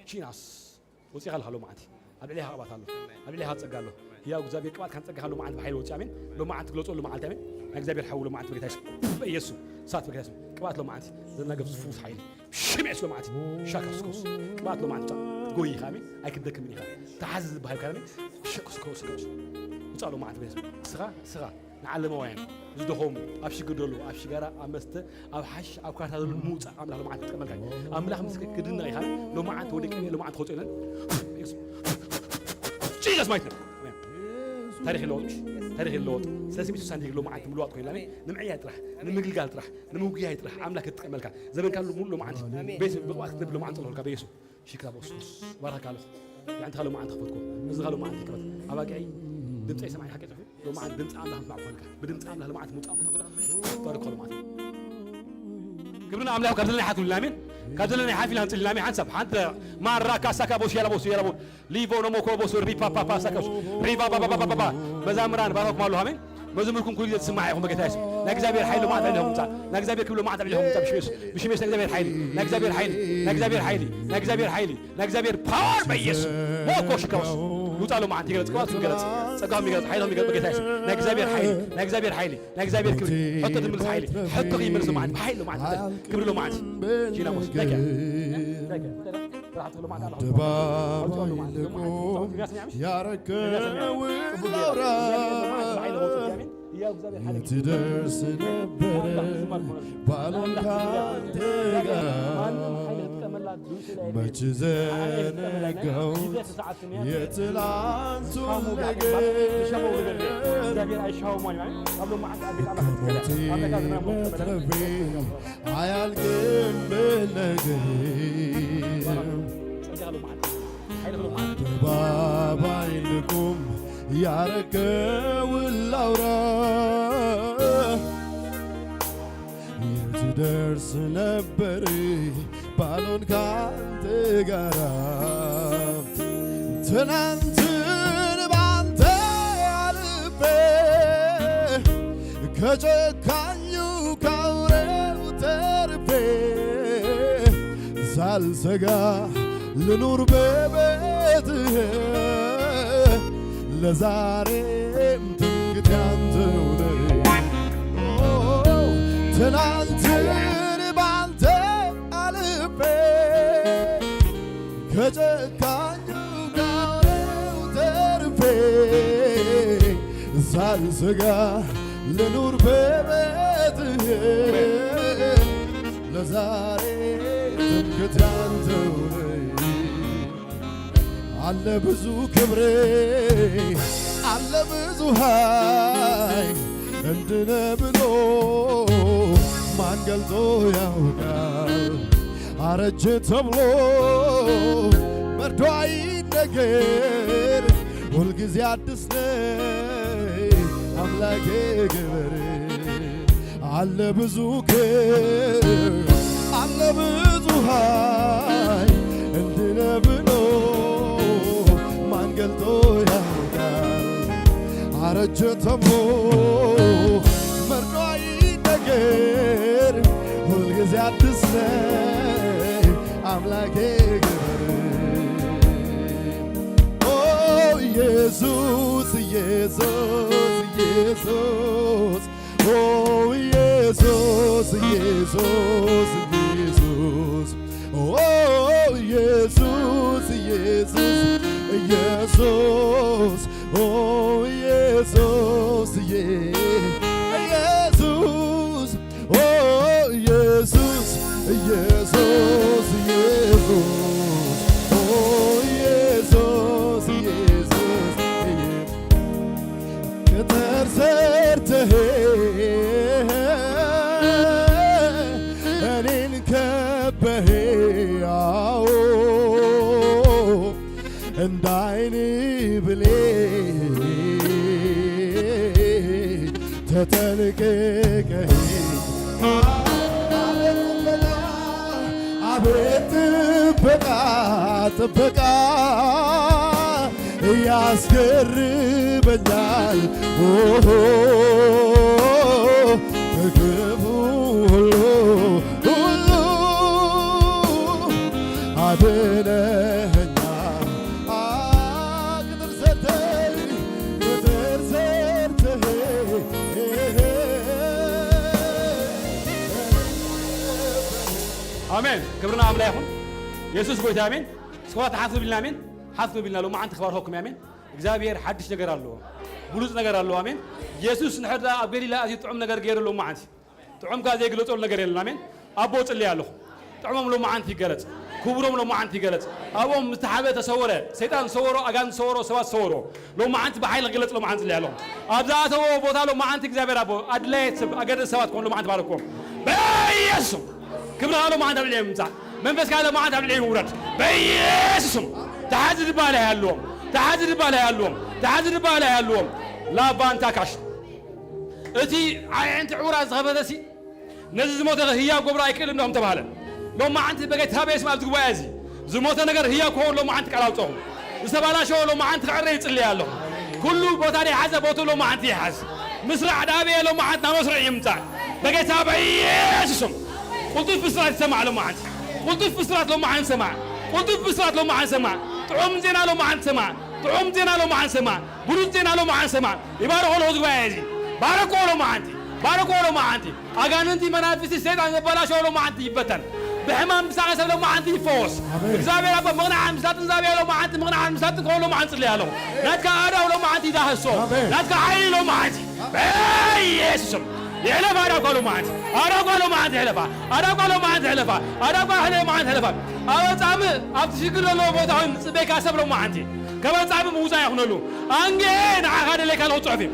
شي ناس وسيخل حلو ما عندي أبي ليها أبغى ثالو أبي ليها تسجله هي وجزابي كبات كان تسجله لو ما عند بحيل وتشامين لو ما عند كلوت لو ما عند تامين نجزابي حول لو ما عند بقيت هاي يسوع سات بقيت هاي كبات لو ما عندي زناق زفوس حيل شمعس لو ما عندي شاكس كوس كبات لو ما عندي تقوي خامي أكيد مني خامي تعزز بهاي كلامي شاكس كوس وصاروا ما عندي بس صغا نعلمه وين زدهم أبشي قدرلو أبشي جرا أمسته أو حش أو كات هذا الموت أملاح لو ما عندي كمل كاي أملاح مسك كدرنا يا لو ما عندي ودك لو ما عندي خوت إلنا شيء لازم يتنا تاريخ اللوط سلسلة ساندي لو ما عندي ملوات كويلاني نمعيات راح نمقل قالت راح نموقيات راح عملك تكمل كاي زمان كان لو ما عندي بيس بوقت لو ما عندي له كبيسو شكرا بوس بارك الله يعني تخلوا ما عندي خبطكم نزغلوا ما عندي كبر أباقي دمت أي سماعي حكيت لو ما عندي دمت عامله مع فلك بدمت عامله لو ما عندي متأمل بارك الله ما عندي قبلنا عامله كذلنا حاتوا اللامين كذلنا حافل هنت اللامين حنسب حنت ما الراكا سكا بوس يلا بوس ليفو نموكو بوس ريبا بابا سكاش ريبا بابا بابا بزامران بارك ما له همين مزمركم كل تسمعهم بقيتاش نجزابير حيل ما تعلمهم تا نجزابير كله ما تعلمهم تا مش نجزابير حيل نجزابير باور بيس مو كوش كوس يطالوا ما عندي قلت كواس وقلت سقام يقلت حيلهم يقلت بقيتاش نجزابير حيل كبر حط دم الحيل حط قيمة ما عندي حيل ما عندي كبر له ما عندي جينا موس لك يا ركب تدرس نبرة بالون كانت ما تزنقوا يتلانسوا عيال بابا لكم يا ركب الأوراق يتدرس نبري بالون كانت قرام تنانتن بانت عالبي كجكانيو كوريو تربي سالسقا ልኑር በቤትህ ለዛሬም ትምክህቴ አንተው ነህ። ትናንትን ባንተ አልፌ ከጨካኙ ጋር ተርፌ ሳልሰጋ ልኑር በቤትህ ለዛሬ ትምክህቴ አንተው ነህ። አለ ብዙ ክብሬ አለ ብዙ ኃይል እንድነ ብሎ ማን ገልጦ ያውቃል? አረጀ ተብሎ መርዶ አይነገር ሁልጊዜ አዲስ ነህ አምላኬ ክብር አለ ብዙ ክብር አለ ብዙ ኃይል እንድነ ብሎ ማን ገልጦ ያውቃል? አረጀ ተብሎ መርዶ አይነገር ሁልጊዜ አዲስ ነህ አምላኬ ክብር ኢየሱስ ኢየሱስ ኢየሱስ ኢየሱስ ኢየሱስ ኢየሱስ ኢየሱስ ኢየሱስ ኢየሱስ ኢየሱስ ኢየሱስ ኢየሱስ ኢየሱስ ኢየሱስ ኢየሱስ ቅጥር ሰርተህ እኔን ከበህ እንደ ዓይን ብሌን ተጠንቅቀህ አቤት ጥበቃ ጥበቃ ያስገርመኛል ከክፉ ሁሉ አድነኸኛል። ቅጥር ሰርተህ አሜን ክብርና አምላክ ይሁን ኢየሱስ ጎይታ አሜን ስኳት ሓስብ ቢልና አሜን ሓስብ ቢልና ሎማ አንተ ክባርኸኩም አሜን እግዚአብሔር ሓድሽ ነገር አለው ብሉጽ ነገር አለው አሜን ኢየሱስ ንሕዳ ኣብ ገሊላ እዚ ጥዑም ነገር ገይሩ ሎማ አንተ ጥዑም ካ ዘይግለጸሉ ነገር የለን አሜን አቦ ጽልይ ኣለኹ ጥዑሞም ሎማ አንተ ይገለጽ ክቡሮም ሎማ አንተ ይገለጽ አቦም ምስተሓበ ተሰወረ ሰይጣን ሰወሮ አጋን ሰወሮ ሰባት ሰወሮ ሎማ አንተ በኃይል ገለጽ ሎማ አንተ ጽልይ ኣለኹ ኣብዛተዎ ቦታ ሎማ አንተ እግዚአብሔር አቦ አድላየት አገደ ሰባት ኮን ሎማ አንተ ባረኮም በኢየሱስ ክብር አለው ማንተ ብለህ ምንጻ መንፈስ ካለ ማንተ ብለህ ውረድ በኢየሱስም ተሐዝድ ባለ ያለውም ተሐዝድ ባለ ያለውም ላባንታ ካሽ እቲ አይንት ዑራ ዝኸበተሲ ነዚ ዝሞተ ህያው ጎብራ አይክልም ነው ተባለ ሎማ አንተ በጌታ በስም አብ ዝግባ ያዚ ዝሞተ ነገር ህያው ኮን ሎማ አንተ ቀላውጣው ዝተባላሸው ሎማ አንተ ቀረ ይጽልይ ያለው ኩሉ ቦታ ላይ ሐዘ ቦቱ ሎማ አንተ ይሐዝ ምስራዕ ዳቤ ሎማ አንተ መስረዕ ይምጣ በጌታ በኢየሱስም قلتوش بسرعة سمع لو ما عن قلتوش بسرعة لو ما عن سمع قلتوش بسرعة لو ما عن سمع طعم زينا لو ما عن سمع طعم زينا لو ما عن سمع برود زينا لو ما عن سمع يباركوا له زواجي باركوا له ما عندي باركوا له ما عندي أجاننتي منافس السيد عن بلاش له ما عندي يبتن بحمام مساعة لو ما عندي فوس إجابة رب مغنى عن مسات إجابة لو ما عندي مغنى عن مسات كون لو ما عندي له ناتك أرى لو ما عندي ده الصوم ناتك عين لو ما عندي يسوع يحلف أنا قالوا ما عندي أنا قالوا ما عندي حلفة أنا قالوا ما عندي حلفة أنا قالوا ما عندي حلفة أنا تعمل أبتشكل له بوتهم سبيك أسبر ما عندي كمان تعمل موسى يخون له أنجين عهد لك لو تعرفين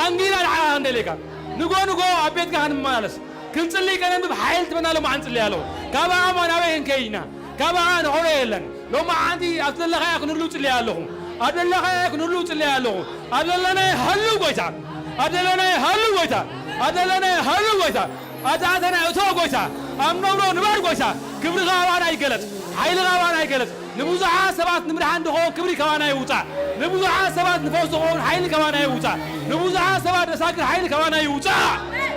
أنجين عهد لك نقول أبيت كهان مالس كنت اللي كان بحيل تبنا له ما عندي اللي له كمان ما نبين كينا كمان هوريلن لو ما عندي أصل الله يكون له اللي لهم أصل الله يكون له اللي لهم أصل الله هلو قويتا أصل الله هلو قويتا أدلنا هلو قويتا أدعتنا أتوه قويتا أمنورو نبار قويتا كبر غاوانا يقلت حيل غاوانا يقلت نبوزعات سبات نمرح عنده هون كبري كمان يوتا نبوزعات سبات نفوز هون حيل كمان يوتا نبوزعات سبات نساكر حيل كمان يوتا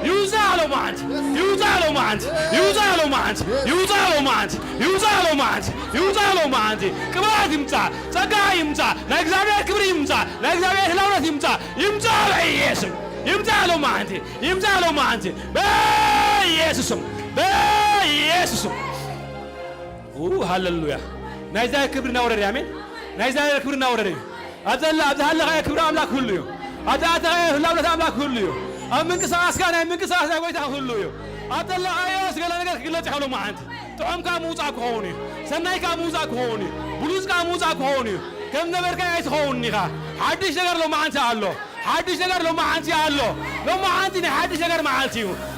يوزع له ما أنت يوزع له ما أنت يوزع له ما أنت يوزع له ما أنت يوزع له ما أنت يوزع له ما أنت كبرات يمتع سجى يمتع نجزاوية كبري يمتع نجزاوية هلاونة يمتع يمتع يسوع يمتع له ما أنت يمتع له ما أنت بيسوع بيسوع هللويا نايزا كبرنا ورد يا مين نايزا كبرنا ورد أبدالله أبدالله كبر أملاك كله يوم أبدالله هلا أملاك كله يوم أمك ساس كان أمك ساس أقوي تأكله يوم أبدالله أيوة سكلا نقدر كله تحلو ما أنت توم كاموزا كهوني سناي كاموزا كهوني بلوز كاموزا كهوني كم نبر كايس كهوني كا حدش نقدر لو ما أنت الله حدش نقدر لو ما أنت الله لو ما أنت حدش نقدر ما أنت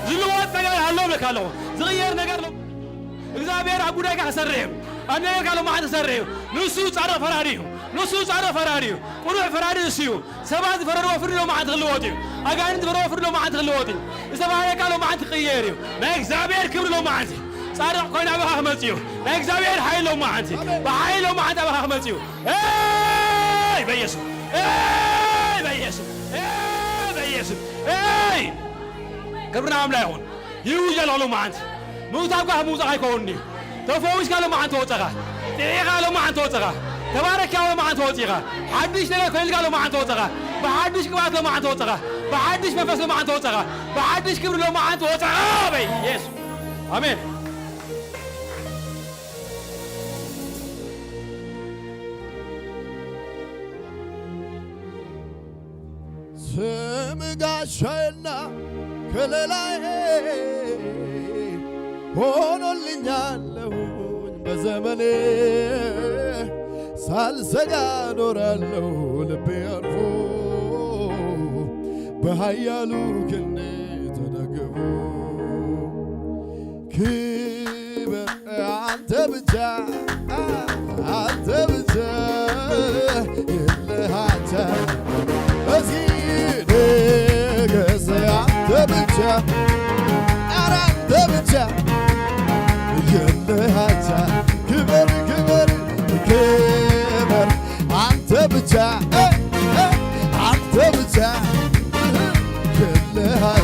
زلوات نقدر هلو لك هلو صغير نقدر لو እግዚአብሔር አጉዳይ ካሰረም አነ ጋር ለማት ሰረው ንሱ ጻራ ፈራሪው ንሱ ጻራ ፈራሪው ቁሩዕ ፈራሪው ሲዩ ሰባት ፈራሮ ፍርዶ ማት ግልወጥ አጋንንት ፈራሮ ፍርዶ ማት ግልወጥ ዘባለ ቃሉ ማት ቀየሪው ናይ እግዚአብሔር ክብር ሎ ማት ጻራ ኮይና ባህ መጽዩ ናይ እግዚአብሔር ኃይል ሎ ማት በኃይል ሎ ማት ባህ መጽዩ አይ በኢየሱስ አይ በኢየሱስ አይ በኢየሱስ አይ ክብርና አምላክ ይሁን ይውጀላሉ ማት موتاك موزا هيكونني تفوز قالوا ما أنت وتجا تيجي قالوا ما أنت وتجا تبارك قالوا ما أنت وتجا حدش نلا كل قالوا ما أنت وتجا بحدش كبات لو ما أنت وتجا بحدش مفصل ما أنت وتجا بحدش كبر لو ما أنت وتجا بي يس آمين سمعشنا كللاي ሆኖልኛለሁኝ በዘመኔ ሳልሰጋ ኖራለሁ ልቤ አርፎ በኃያሉ ክንዴ ተደግፎ ክብር አንተ ብቻ የለሃቻ እዚህ ንገስ አንተ ብቻ አንተ ብቻ የለሃቻ ክብር ክብር ክብር አንተ ብቻ አንተ ብቻ የለሃቻ